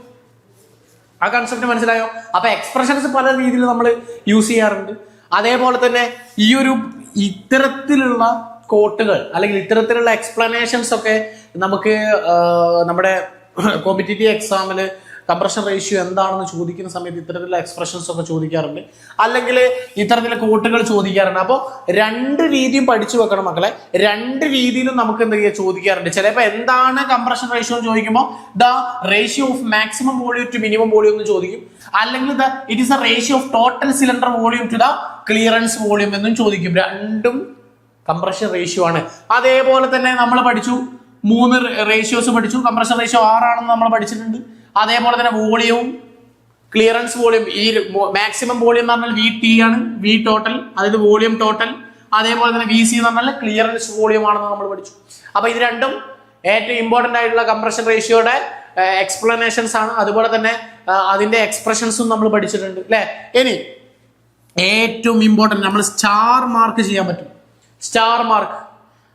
ആ കൺസെപ്റ്റ് മനസ്സിലായോ? അപ്പൊ എക്സ്പ്രഷൻസ് പല രീതിയിൽ നമ്മൾ യൂസ് ചെയ്യാറുണ്ട്. അതേപോലെ തന്നെ ഈ ഒരു ഇത്തരത്തിലുള്ള കോട്ടുകൾ അല്ലെങ്കിൽ ഇത്തരത്തിലുള്ള എക്സ്പ്ലനേഷൻസ് ഒക്കെ നമുക്ക് നമ്മുടെ കോമ്പറ്റേറ്റീവ് എക്സാമിൽ കംപ്രഷൻ റേഷ്യോ എന്താണെന്ന് ചോദിക്കുന്ന സമയത്ത് ഇത്തരത്തിലുള്ള എക്സ്പ്രഷൻസ് ഒക്കെ ചോദിക്കാറുണ്ട്, അല്ലെങ്കിൽ ഇത്തരത്തിലുള്ള കോട്ടുകൾ ചോദിക്കാറുണ്ട്. അപ്പോൾ രണ്ട് രീതിയും പഠിച്ചു വെക്കണം മക്കളെ. രണ്ട് രീതിയിലും നമുക്ക് എന്ത് ചെയ്യുക ചോദിക്കാറുണ്ട്. ചിലപ്പോൾ എന്താണ് കംപ്രഷൻ റേഷ്യോ എന്ന് ചോദിക്കുമ്പോൾ the ratio of maximum volume to minimum volume എന്ന് ചോദിക്കും, അല്ലെങ്കിൽ it is a ratio of total cylinder volume to the clearance volume എന്നും ചോദിക്കും. രണ്ടും കംപ്രഷൻ റേഷ്യോ ആണ്. അതേപോലെ തന്നെ നമ്മൾ പഠിച്ചു 3 റേഷ്യോസ് പഠിച്ചു. കംപ്രഷൻ റേഷ്യോ 6 ആണെന്ന് നമ്മൾ പഠിച്ചിട്ടുണ്ട്. അതേപോലെ തന്നെ വോളിയവും ക്ലിയറൻസ് വോളിയം, ഈ മാക്സിമം വോളിയം എന്ന് പറഞ്ഞാൽ VT ആണ്, V ടോട്ടൽ, അതായത് വോളിയം ടോട്ടൽ. അതേപോലെ തന്നെ VC എന്ന് പറഞ്ഞാൽ ക്ലിയറൻസ് വോളിയം ആണെന്ന് നമ്മൾ പഠിച്ചു. അപ്പൊ ഇത് രണ്ടും ഏറ്റവും ഇമ്പോർട്ടന്റ് ആയിട്ടുള്ള കംപ്രഷൻ റേഷ്യോയുടെ എക്സ്പ്ലനേഷൻസ് ആണ്. അതുപോലെ തന്നെ അതിന്റെ എക്സ്പ്രഷൻസും നമ്മൾ പഠിച്ചിട്ടുണ്ട് അല്ലെ. ഇനി ഏറ്റവും ഇമ്പോർട്ടന്റ് നമ്മൾ സ്റ്റാർ മാർക്ക് ചെയ്യാൻ പറ്റും. സ്റ്റാർ മാർക്ക്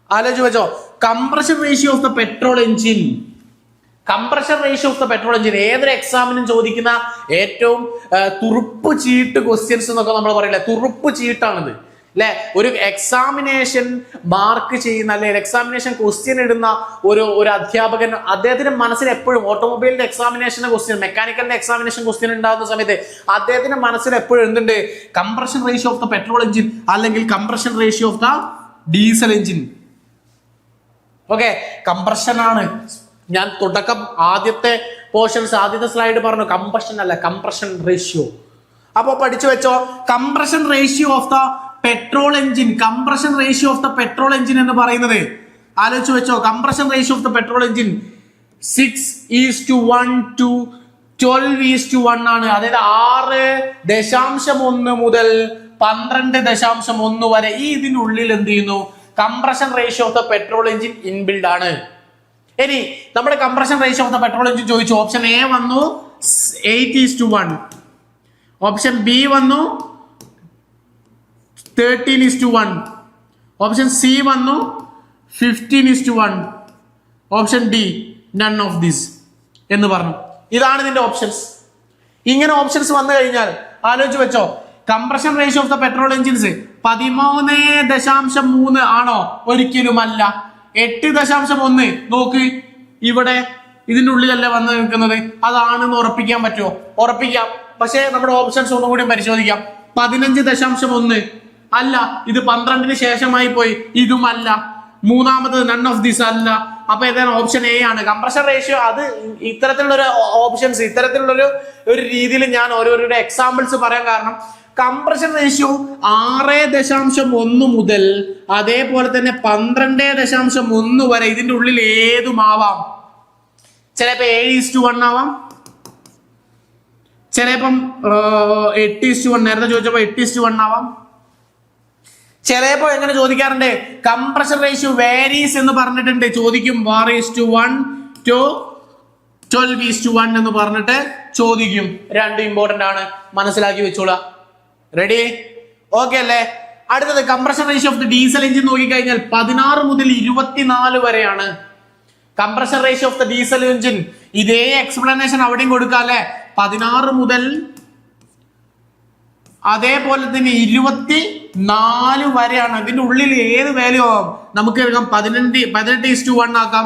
ആലോചിച്ച് വെച്ചോ. Compression ratio of the petrol engine. Compression ratio of the petrol engine ഏതൊരു എക്സാമിനും ചോദിക്കുന്ന ഏറ്റവും തുറുപ്പ് ചീട്ട് ക്വസ്റ്റ്യൻസ് എന്നൊക്കെ നമ്മൾ പറയില്ലേ, തുറുപ്പ് ചീട്ടാണിത് അല്ലെ. ഒരു എക്സാമിനേഷൻ മാർക്ക് ചെയ്യുന്ന അല്ലെങ്കിൽ എക്സാമിനേഷൻ ക്വസ്റ്റ്യൻ ഇടുന്ന ഒരു അധ്യാപകൻ, അദ്ദേഹത്തിന്റെ മനസ്സിൽ എപ്പോഴും ഓട്ടോമൊബൈലിന്റെ എക്സാമിനേഷന്റെ ക്വസ്റ്റ്യൻ, മെക്കാനിക്കലിന്റെ എക്സാമിനേഷൻ ക്വസ്റ്റ്യൻ ഉണ്ടാകുന്ന സമയത്ത് അദ്ദേഹത്തിന്റെ മനസ്സിൽ എപ്പോഴും എന്തുണ്ട്, compression ratio of the petrol engine അല്ലെങ്കിൽ compression ratio of the diesel engine. Okay, compression ആണ്. ഞാൻ തുടക്കം ആദ്യത്തെ പോർഷൻസ് ആദ്യത്തെ സ്ലൈഡ് പറഞ്ഞു കംപ്രഷൻ അല്ല, കംപ്രഷൻ റേഷ്യോ. അപ്പൊ പഠിച്ചു വെച്ചോ, compression ratio of the petrol engine. Compression ratio of the petrol engine എന്ന് പറയുന്നത് ആലോചിച്ച് വെച്ചോ, compression ratio of the petrol engine 6:1 to 12:1 ആണ്. അതായത് 6.1 മുതൽ 12.1 വരെ ഈ ഇതിനുള്ളിൽ എന്ത് ചെയ്യുന്നു, compression ratio of the petrol engine inbuilt ആണ്. ഇനി നമ്മുടെ compression ratio of the petrol engine ചോദിച്ചു. ഓപ്ഷൻ എ വന്നു 8:1, ഓപ്ഷൻ ബി വന്നു 13:1, ഓപ്ഷൻ സി വന്നു 15:1, option D none of this എന്ന് പറഞ്ഞു. ഇതാണ് ഇതിന്റെ ഓപ്ഷൻസ്. ഇങ്ങനെ ഓപ്ഷൻസ് വന്നു കഴിഞ്ഞാൽ ആലോചിച്ച് വെച്ചോ, compression ratio of the petrol engines 13.3 ആണോ? ഒരിക്കലുമല്ല. 8.1 നോക്ക്, ഇവിടെ ഇതിന്റെ ഉള്ളിലല്ലേ വന്ന് നിൽക്കുന്നത്, അതാണെന്ന് ഉറപ്പിക്കാൻ പറ്റുമോ? ഉറപ്പിക്കാം. പക്ഷേ നമ്മുടെ ഓപ്ഷൻസ് ഒന്നുകൂടി പരിശോധിക്കാം. 15.1 അല്ല, ഇത് 12ന് ശേഷമായി പോയി, ഇതുമല്ല. മൂന്നാമത്തത് നൺ ഓഫ് ദിസ് അല്ല. അപ്പൊ ഏതാണ്? ഓപ്ഷൻ എ ആണ്. കംപ്രഷൻ റേഷ്യോ അത് ഇത്തരത്തിലുള്ള ഒരു ഓപ്ഷൻസ്, ഇത്തരത്തിലുള്ള ഒരു രീതിയിൽ ഞാൻ ഓരോരോ എക്സാമ്പിൾസ് പറയാൻ കാരണം, കംപ്രഷൻ റേഷ്യോ 6.1 മുതൽ അതേപോലെ തന്നെ 12.1 വരെ ഇതിന്റെ ഉള്ളിൽ ഏതുമാവാം. ചിലപ്പോ 7:1 ആവാം, ചിലപ്പം 8:1, നേരത്തെ ചോദിച്ചപ്പോ 8:1 ആവാം. ചിലപ്പോ എങ്ങനെ ചോദിക്കാറുണ്ട്, കംപ്രഷൻ റേഷ്യോ വേരീസ് എന്ന് പറഞ്ഞിട്ടുണ്ട്, ചോദിക്കും 4:1 to 12:1 എന്ന് പറഞ്ഞിട്ട് ചോദിക്കും. രണ്ടും ഇമ്പോർട്ടന്റ് ആണ്, മനസ്സിലാക്കി വെച്ചോളാം. റെഡി? ഓക്കെ അല്ലേ? അടുത്തത് compression ratio of the diesel engine നോക്കിക്കഴിഞ്ഞാൽ 16 മുതൽ 24 വരെയാണ്. Compression ratio of the diesel engine ഇതേ എക്സ്പ്ലനേഷൻ അവിടെയും കൊടുക്കാം അല്ലെ. 16 മുതൽ അതേപോലെ തന്നെ 24 വരെയാണ്. ഇതിന്റെ ഉള്ളിൽ ഏത് വാല്യൂ ആവാം നമുക്ക് എടുക്കാം. 18:1 ആക്കാം,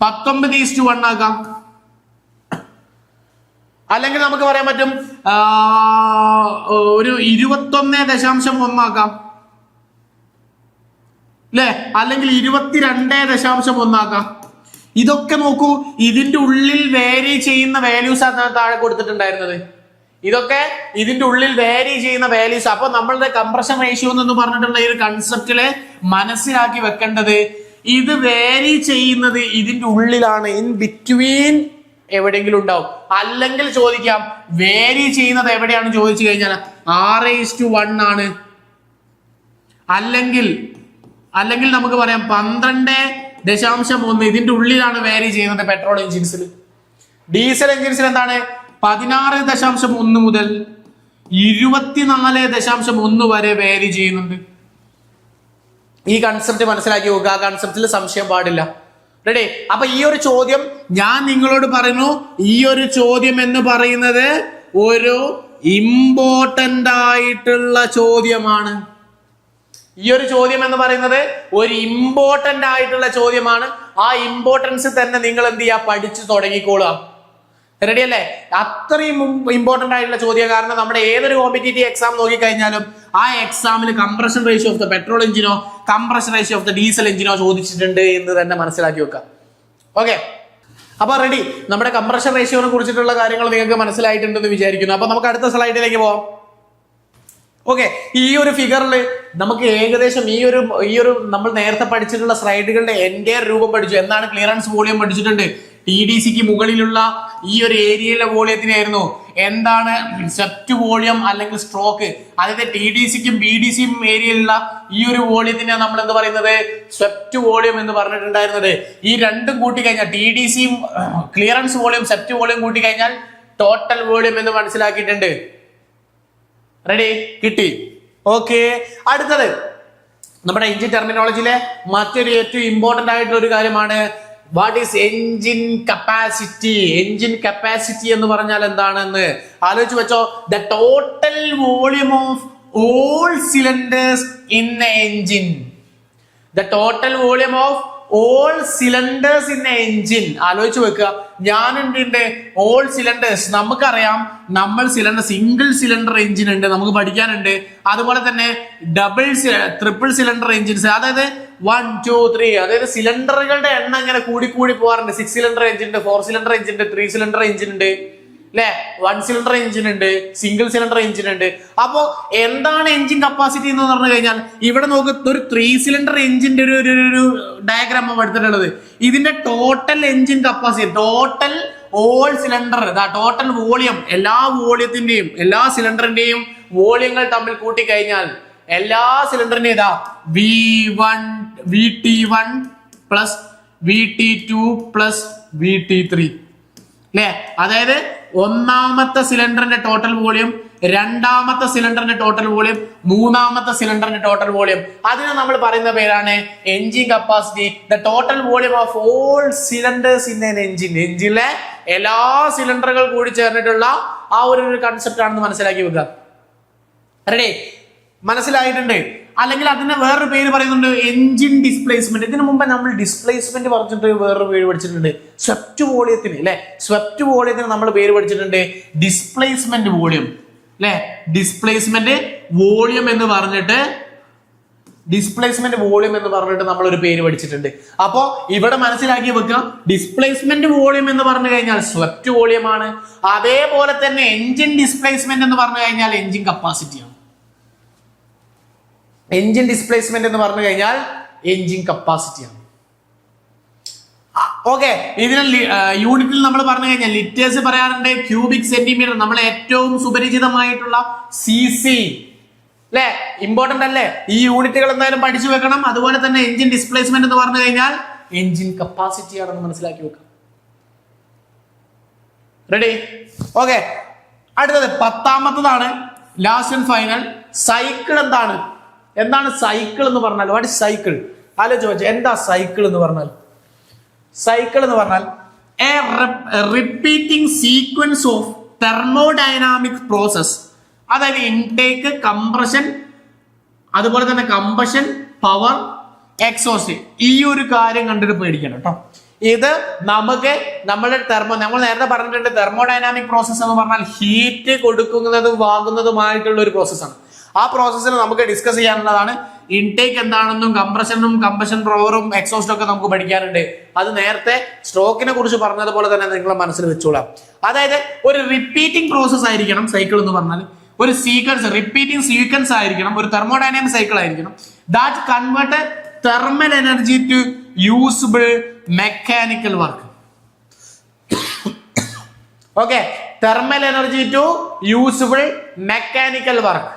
19:1 ആക്കാം, അല്ലെങ്കിൽ നമുക്ക് പറയാൻ പറ്റും ഒരു 21.1 ആക്കാം അല്ലെ, അല്ലെങ്കിൽ 22.1 ആക്കാം. ഇതൊക്കെ നോക്കൂ, ഇതിന്റെ ഉള്ളിൽ വേരി ചെയ്യുന്ന വാല്യൂസ് ആണ് താഴെ കൊടുത്തിട്ടുണ്ടായിരുന്നത്. ഇതൊക്കെ ഇതിന്റെ ഉള്ളിൽ വേരി ചെയ്യുന്ന വാല്യൂസ്. അപ്പൊ നമ്മളുടെ കംപ്രഷൻ റേഷ്യോ എന്ന് പറഞ്ഞിട്ടുള്ള ഈ ഒരു കൺസെപ്റ്റില് മനസ്സിലാക്കി വെക്കേണ്ടത്, ഇത് വേരി ചെയ്യുന്നത് ഇതിന്റെ ഉള്ളിലാണ്, ഇൻ ബിറ്റ്വീൻ എവിടെയെങ്കിലും ഉണ്ടാവും. അല്ലെങ്കിൽ ചോദിക്കാം വേരി ചെയ്യുന്നത് എവിടെയാണ് ചോദിച്ചു കഴിഞ്ഞാൽ 6:1 ആണ്. അല്ലെങ്കിൽ നമുക്ക് പറയാം 12.1 ഇതിന്റെ ഉള്ളിലാണ് വേരി ചെയ്യുന്നത് പെട്രോൾ എഞ്ചിൻസിൽ. ഡീസൽ എഞ്ചിൻസിൽ എന്താണ് 16.1 മുതൽ 24.1 വരെ വേരി ചെയ്യുന്നുണ്ട്. ഈ കൺസെപ്റ്റ് മനസ്സിലാക്കി നോക്കുക. ആ കൺസെപ്റ്റിൽ സംശയം പാടില്ല. റെഡി? അപ്പൊ ഈ ഒരു ചോദ്യം ഞാൻ നിങ്ങളോട് പറയുന്നു, ഈ ഒരു ചോദ്യം എന്ന് പറയുന്നത് ഒരു ഇമ്പോർട്ടന്റ് ആയിട്ടുള്ള ചോദ്യമാണ്. ഈ ഒരു ചോദ്യം എന്ന് പറയുന്നത് ഒരു ഇമ്പോർട്ടന്റ് ആയിട്ടുള്ള ചോദ്യമാണ്. ആ ഇമ്പോർട്ടൻസ് തന്നെ നിങ്ങൾ എന്ത് ചെയ്യുക, പഠിച്ചു തുടങ്ങിക്കോളുക. റെഡി അല്ലേ? അത്രയും ഇമ്പോർട്ടന്റ് ആയിട്ടുള്ള ചോദ്യം. കാരണം നമ്മുടെ ഏതൊരു കോമ്പറ്റേറ്റീവ് എക്സാം നോക്കിക്കഴിഞ്ഞാലും ആ എക്സാമിൽ compression ratio of the petrol എഞ്ചിനോ compression ratio of the diesel എഞ്ചിനോ ചോദിച്ചിട്ടുണ്ട് എന്ന് തന്നെ മനസ്സിലാക്കി വെക്കാം. ഓക്കെ, അപ്പൊ റെഡി. നമ്മുടെ കംപ്രഷൻ റേഷ്യോനെ കുറിച്ചിട്ടുള്ള കാര്യങ്ങൾ നിങ്ങൾക്ക് മനസ്സിലായിട്ടുണ്ടെന്ന് വിചാരിക്കുന്നു. അപ്പൊ നമുക്ക് അടുത്ത സ്ലൈഡിലേക്ക് പോവാം. ഓക്കെ, ഈ ഒരു ഫിഗറിൽ നമുക്ക് ഏകദേശം ഈ ഒരു നമ്മൾ നേരത്തെ പഠിച്ചിട്ടുള്ള സ്ലൈഡുകളുടെ എൻ്റെ രൂപം പഠിച്ചു. എന്താണ് ക്ലിയറൻസ് വോളിയം പഠിച്ചിട്ടുണ്ട്. TDCക്ക് മുകളിലുള്ള ഈ ഒരു ഏരിയയിലെ വോളിയത്തിനായിരുന്നു എന്താണ് സെപ്റ്റ് വോളിയം അല്ലെങ്കിൽ സ്ട്രോക്ക്. അതായത് TDCക്കും BDCയും ഏരിയയിലുള്ള ഈ ഒരു വോളിയത്തിനെ നമ്മൾ എന്ത് പറയുന്നത്, സെപ്റ്റ് വോളിയം എന്ന് പറഞ്ഞിട്ടുണ്ടായിരുന്നത്. ഈ രണ്ടും കൂട്ടിക്കഴിഞ്ഞാൽ TDCയും ക്ലിയറൻസ് വോളിയം സെപ്റ്റ് വോളിയം കൂട്ടിക്കഴിഞ്ഞാൽ ടോട്ടൽ വോളിയം എന്ന് മനസ്സിലാക്കിയിട്ടുണ്ട്. റെഡി, കിട്ടി. ഓക്കെ, അടുത്തത് നമ്മുടെ എഞ്ചിൻ ടെർമിനോളജിയിലെ മറ്റൊരു ഏറ്റവും ഇമ്പോർട്ടന്റ് ആയിട്ടുള്ള ഒരു കാര്യമാണ് what is engine capacity. Engine capacity എന്ന് പറഞ്ഞാൽ എന്താണെന്ന് ആലോചിച്ച് വെച്ചോ. The total volume of all cylinders in A engine. The total volume of all cylinders in A engine. ആലോചിച്ച് വെക്കുക. ഞാൻ എന്തുണ്ട്, ഓൾ സിലിണ്ടേഴ്സ് നമുക്കറിയാം. നമ്മൾ സിംഗിൾ സിലിണ്ടർ എഞ്ചിൻ ഉണ്ട്, നമുക്ക് പഠിക്കാനുണ്ട്. അതുപോലെ തന്നെ ട്രിപ്പിൾ സിലിണ്ടർ എഞ്ചിൻസ്, അതായത് 1, 2, 3, അതായത് സിലിണ്ടറുകളുടെ എണ്ണം ഇങ്ങനെ കൂടി പോകാറുണ്ട്. 6 സിലിണ്ടർ എഞ്ചിൻ ഉണ്ട്, 4 സിലിണ്ടർ എഞ്ചിൻ ഉണ്ട്, 3 സിലിണ്ടർ എഞ്ചിൻ ഉണ്ട് അല്ലെ, 1 സിലിണ്ടർ എഞ്ചിൻ ഉണ്ട്, സിംഗിൾ സിലിണ്ടർ എഞ്ചിൻ ഉണ്ട്. അപ്പോ എന്താണ് എഞ്ചിൻ കപ്പാസിറ്റി എന്ന് പറഞ്ഞു കഴിഞ്ഞാൽ ഇവിടെ നോക്ക്, ഒരു 3 സിലിണ്ടർ എഞ്ചിന്റെ ഒരു ഡയഗ്രാം എടുത്തിട്ടുള്ളത്. ഇതിന്റെ total engine capacity, total all cylinder, total volume, എല്ലാ വോളിയത്തിന്റെയും എല്ലാ സിലിണ്ടറിന്റെയും വോളിയങ്ങൾ തമ്മിൽ കൂട്ടിക്കഴിഞ്ഞാൽ എല്ലാ സിലിണ്ടറിന്റെയും VT1 plus VT2 plus VT3 അല്ലെ. അതായത് ഒന്നാമത്തെ സിലിണ്ടറിന്റെ ടോട്ടൽ വോളിയം, രണ്ടാമത്തെ സിലിണ്ടറിന്റെ ടോട്ടൽ വോളിയം, മൂന്നാമത്തെ സിലിണ്ടറിന്റെ ടോട്ടൽ വോളിയം. അതിന് നമ്മൾ പറയുന്ന പേരാണ് engine capacity. The total volume of all cylinders in an engine. എഞ്ചിനിലെ എല്ലാ സിലിണ്ടറുകൾ കൂടി ചേർന്നിട്ടുള്ള ആ ഒരു കൺസെപ്റ്റ് ആണെന്ന് മനസ്സിലാക്കി വെക്കുക. റെഡി, മനസ്സിലായിട്ടുണ്ട്. അല്ലെങ്കിൽ അതിന് വേറൊരു പേര് പറയുന്നുണ്ട്, എഞ്ചിൻ ഡിസ്പ്ലേസ്മെന്റ്. ഇതിനു മുമ്പ് നമ്മൾ ഡിസ്പ്ലേസ്മെന്റ് പറഞ്ഞിട്ട് വേറൊരു പേര് പഠിച്ചിട്ടുണ്ട്, സ്വെപ്റ്റ് വോളിയത്തിന് അല്ലെ. സ്വെപ്റ്റ് വോളിയത്തിന് നമ്മൾ പേര് പഠിച്ചിട്ടുണ്ട് ഡിസ്പ്ലേസ്മെന്റ് വോളിയം അല്ലെ. ഡിസ്പ്ലേസ്മെന്റ് വോളിയം എന്ന് പറഞ്ഞിട്ട് നമ്മൾ ഒരു പേര് പഠിച്ചിട്ടുണ്ട്. അപ്പോ ഇവിടെ മനസ്സിലാക്കി വെക്കുക, ഡിസ്പ്ലേസ്മെന്റ് വോളിയം എന്ന് പറഞ്ഞു കഴിഞ്ഞാൽ സ്വെപ്റ്റ് വോളിയം ആണ്. അതേപോലെ തന്നെ എഞ്ചിൻ ഡിസ്പ്ലേസ്മെന്റ് എന്ന് പറഞ്ഞു കഴിഞ്ഞാൽ എഞ്ചിൻ കപ്പാസിറ്റിയാണ്. എഞ്ചിൻ ഡിസ്പ്ലേസ്മെന്റ് എന്ന് പറഞ്ഞു കഴിഞ്ഞാൽ എഞ്ചിൻ കപ്പാസിറ്റിയാണ്. ഓക്കെ, ഇതിന് യൂണിറ്റിൽ നമ്മൾ പറഞ്ഞു കഴിഞ്ഞാൽ ലിറ്റേഴ്സ് പറയാറുണ്ട്, ക്യൂബിക് സെന്റിമീറ്റർ. നമ്മൾ ഏറ്റവും സുപരിചിതമായിട്ടുള്ള CC അല്ലെ, ഇമ്പോർട്ടന്റ് അല്ലേ? ഈ യൂണിറ്റുകൾ എന്തായാലും പഠിച്ചു വെക്കണം. അതുപോലെ തന്നെ എഞ്ചിൻ ഡിസ്പ്ലേസ്മെന്റ് എന്ന് പറഞ്ഞു കഴിഞ്ഞാൽ എഞ്ചിൻ കപ്പാസിറ്റി ആണെന്ന് മനസ്സിലാക്കി വെക്കാം. Ready, okay. അടുത്തത് 10ാമത്തതാണ്, ലാസ്റ്റ് ആൻഡ് ഫൈനൽ. സൈക്കിൾ എന്താണ് സൈക്കിൾ എന്ന് പറഞ്ഞാൽ? What is cycle? ആലോചിച്ച് വെച്ചാൽ എന്താ സൈക്കിൾ എന്ന് പറഞ്ഞാൽ? സൈക്കിൾ എന്ന് പറഞ്ഞാൽ A repeating sequence of thermodynamic process. അതായത് ഇൻടേക്ക്, കംപ്രഷൻ, അതുപോലെ തന്നെ കമ്പഷൻ, പവർ, എക്സോസ്റ്റ്. ഈ ഒരു കാര്യം കണ്ടിട്ട് പേടിക്കണം കേട്ടോ. ഇത് നമുക്ക് നമ്മൾ നേരത്തെ പറഞ്ഞിട്ടുണ്ട്, തെർമോഡൈനാമിക് പ്രോസസ് എന്ന് പറഞ്ഞാൽ ഹീറ്റ് കൊടുക്കുന്നതും വാങ്ങുന്നതുമായിട്ടുള്ള ഒരു പ്രോസസ്സാണ്. ആ പ്രോസസ്സിൽ നമുക്ക് ഡിസ്കസ് ചെയ്യാനുള്ളതാണ്. ഇൻടേക്ക് എന്താണെന്നും കംപ്രഷനും കമ്പഷൻ പവറും എക്സോസ്റ്റും ഒക്കെ നമുക്ക് പഠിക്കാനുണ്ട്. അത് നേരത്തെ സ്ട്രോക്കിനെ കുറിച്ച് പറഞ്ഞതുപോലെ തന്നെ നിങ്ങളെ മനസ്സിൽ വെച്ചോളാം. അതായത് ഒരു റിപ്പീറ്റിംഗ് പ്രോസസ് ആയിരിക്കണം സൈക്കിൾ എന്ന് പറഞ്ഞാൽ. ഒരു സീക്വൻസ്, റിപ്പീറ്റിംഗ് സീക്വൻസ് ആയിരിക്കണം. ഒരു തെർമോഡൈനാമിക് സൈക്കിൾ ആയിരിക്കണം. That convert thermal energy to usable mechanical work. Okay, thermal energy to usable mechanical work.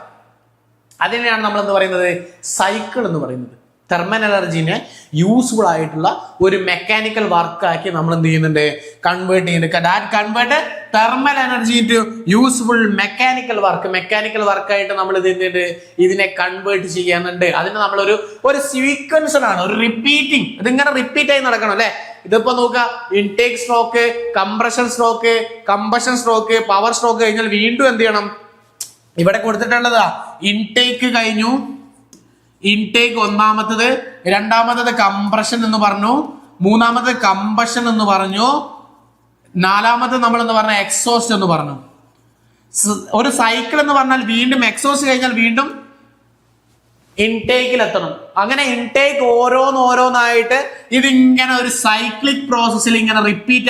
അതിനെയാണ് നമ്മൾ എന്ന് പറയുന്നത് സൈക്കിൾ എന്ന് പറയുന്നത്. തെർമൽ എനർജിനെ യൂസ്ഫുൾ ആയിട്ടുള്ള ഒരു മെക്കാനിക്കൽ വർക്കാക്കി നമ്മൾ എന്ത് ചെയ്യുന്നുണ്ട്, കൺവേർട്ട് ചെയ്യുന്നുണ്ട്. That convert thermal energy to useful mechanical work. Mechanical വർക്കായിട്ട് നമ്മൾ ഇതിനെ കൺവേർട്ട് ചെയ്യാനുണ്ട്. അതിന് നമ്മളൊരു സീക്വൻസ് ആണ്, ഒരു റിപ്പീറ്റിംഗ്. ഇതിങ്ങനെ റിപ്പീറ്റ് ആയി നടക്കണം അല്ലെ. ഇതിപ്പോ നോക്കുക, intake stroke, compression stroke, combustion stroke, power stroke കഴിഞ്ഞാൽ വീണ്ടും എന്ത് ചെയ്യണം? ഇവിടെ കൊടുത്തിട്ടുള്ളതാ, ഇൻടേക്ക് കഴിഞ്ഞു, ഇൻടേക്ക് ഒന്നാമത്തത്, രണ്ടാമത്തത് കംപ്രഷൻ എന്ന് പറഞ്ഞു, മൂന്നാമത്തത് കമ്പഷൻ എന്ന് പറഞ്ഞു, നാലാമത് നമ്മൾ എന്ന് പറഞ്ഞ എക്സോസ്റ്റ് എന്ന് പറഞ്ഞു. ഒരു സൈക്കിൾ എന്ന് പറഞ്ഞാൽ വീണ്ടും എക്സോസ്റ്റ് കഴിഞ്ഞാൽ വീണ്ടും ഇൻടേക്കിൽ എത്തണം. അങ്ങനെ ഇൻടേക്ക് ഓരോന്നായിട്ട് ഇതിങ്ങനെ ഒരു സൈക്ലിക് പ്രോസസ്സിൽ ഇങ്ങനെ റിപ്പീറ്റ്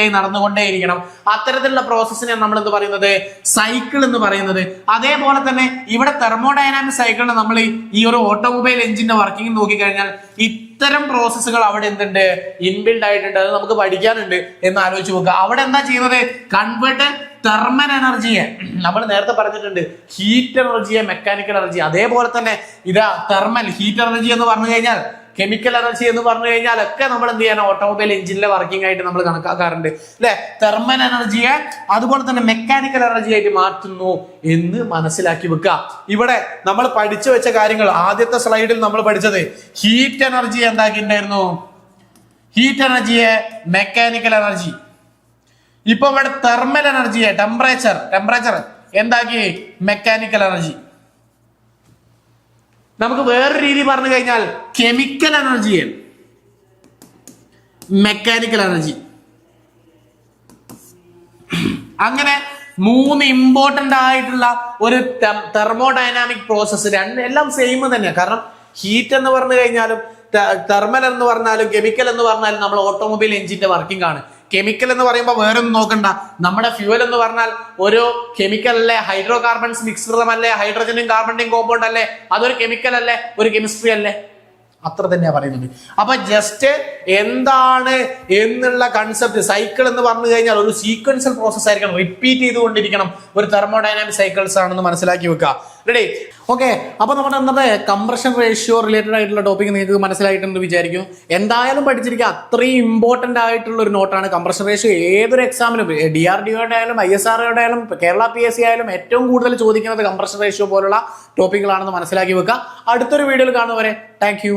ആയി നടന്നുകൊണ്ടേയിരിക്കണം. അത്തരത്തിലുള്ള പ്രോസസ്സിനെ നമ്മൾ എന്ത് പറയുന്നത്, സൈക്കിൾ എന്ന് പറയുന്നത്. അതേപോലെ തന്നെ ഇവിടെ തെർമോഡൈനാമിക് സൈക്കിളിന് നമ്മൾ ഈ ഒരു ഓട്ടോമൊബൈൽ എഞ്ചിന്റെ വർക്കിംഗ് നോക്കിക്കഴിഞ്ഞാൽ ഇത്തരം പ്രോസസ്സുകൾ അവിടെ എന്തുണ്ട്, ഇൻബിൽഡ് ആയിട്ടുണ്ട്. അത് നമുക്ക് പഠിക്കാനുണ്ട് എന്ന് ആലോചിച്ച് നോക്കുക. അവിടെ എന്താ ചെയ്യുന്നത്, കൺവേർട്ട് തെർമൽ എനർജിയെ, നമ്മൾ നേരത്തെ പറഞ്ഞിട്ടുണ്ട് ഹീറ്റ് എനർജിയെ മെക്കാനിക്കൽ എനർജി. അതേപോലെ തന്നെ ഇതാ തെർമൽ ഹീറ്റ് എനർജി എന്ന് പറഞ്ഞു കഴിഞ്ഞാൽ, കെമിക്കൽ എനർജി എന്ന് പറഞ്ഞു കഴിഞ്ഞാൽ ഒക്കെ നമ്മൾ എന്ത് ചെയ്യാൻ, ഓട്ടോമൊബൈൽ എഞ്ചിനിലെ വർക്കിംഗ് ആയിട്ട് നമ്മൾ കണക്കാക്കാറുണ്ട് അല്ലെ. തെർമൽ എനർജിയെ അതുപോലെ തന്നെ മെക്കാനിക്കൽ എനർജി ആയിട്ട് മാറ്റുന്നു എന്ന് മനസ്സിലാക്കി വെക്കുക. ഇവിടെ നമ്മൾ പഠിച്ചു വെച്ച കാര്യങ്ങൾ ആദ്യത്തെ സ്ലൈഡിൽ നമ്മൾ പഠിച്ചത് ഹീറ്റ് എനർജി എന്താക്കിയിട്ടുണ്ടായിരുന്നു, ഹീറ്റ് എനർജിയെ മെക്കാനിക്കൽ എനർജി. ഇപ്പൊ ഇവിടെ തെർമൽ എനർജിയെ ടെമ്പറേച്ചർ എന്താക്കി, മെക്കാനിക്കൽ എനർജി. നമുക്ക് വേറൊരു രീതി പറഞ്ഞു കഴിഞ്ഞാൽ കെമിക്കൽ എനർജിയെ മെക്കാനിക്കൽ എനർജി. അങ്ങനെ 3 ഇമ്പോർട്ടന്റ് ആയിട്ടുള്ള ഒരു തെർമോഡൈനാമിക് പ്രോസസ്സ്. എല്ലാം സെയിം തന്നെയാണ്. കാരണം ഹീറ്റ് എന്ന് പറഞ്ഞു കഴിഞ്ഞാലും തെർമൽ എന്ന് പറഞ്ഞാലും കെമിക്കൽ എന്ന് പറഞ്ഞാലും നമ്മൾ ഓട്ടോമൊബൈൽ എഞ്ചിന്റെ വർക്കിംഗ് ആണ്. കെമിക്കൽ എന്ന് പറയുമ്പോൾ വേറെ ഒന്നും നോക്കണ്ട, നമ്മുടെ ഫ്യൂവൽ എന്ന് പറഞ്ഞാൽ ഒരു കെമിക്കൽ അല്ലേ, ഹൈഡ്രോ കാർബൺസ് മിക്സ്ഡമല്ലേ, ഹൈഡ്രജനും കാർബണിന്റെയും കോമ്പൗണ്ട് അല്ലേ, അതൊരു കെമിക്കൽ അല്ലേ, ഒരു കെമിസ്ട്രി അല്ലേ, അത്ര തന്നെയാ പറയുന്നത്. അപ്പൊ ജസ്റ്റ് എന്താണ് എന്നുള്ള കൺസെപ്റ്റ്, സൈക്കിൾ എന്ന് പറഞ്ഞു കഴിഞ്ഞാൽ ഒരു സീക്വൻഷ്യൽ പ്രോസസ് ആയിരിക്കണം, റിപ്പീറ്റ് ചെയ്തുകൊണ്ടിരിക്കണം. ഒരു തെർമോഡൈനാമിക് സൈക്കിൾസ് ആണെന്ന് മനസ്സിലാക്കി വെക്കുക. റെഡി? ഓക്കെ. അപ്പൊ നമ്മുടെ ഇന്നത്തെ കംപ്രഷൻ റേഷ്യോ റിലേറ്റഡ് ആയിട്ടുള്ള ടോപ്പിക് നിങ്ങൾക്ക് മനസ്സിലായിട്ടെന്ന് വിചാരിക്കും. എന്തായാലും പഠിച്ചിരിക്കുക, അത്രയും ഇമ്പോർട്ടന്റ് ആയിട്ടുള്ള ഒരു നോട്ടാണ് കംപ്രഷൻ റേഷ്യോ. ഏതൊരു എക്സാമിനും DRDOയുടെ ആയാലും ISROയുടെ ആയാലും കേരള PSC ആയാലും ഏറ്റവും കൂടുതൽ ചോദിക്കുന്നത് കംപ്രഷൻ റേഷ്യോ പോലുള്ള ടോപ്പിക്കുകളാണെന്ന് മനസ്സിലാക്കി വെക്കുക. അടുത്തൊരു വീഡിയോയിൽ കാണുന്നവരെ താങ്ക് യു.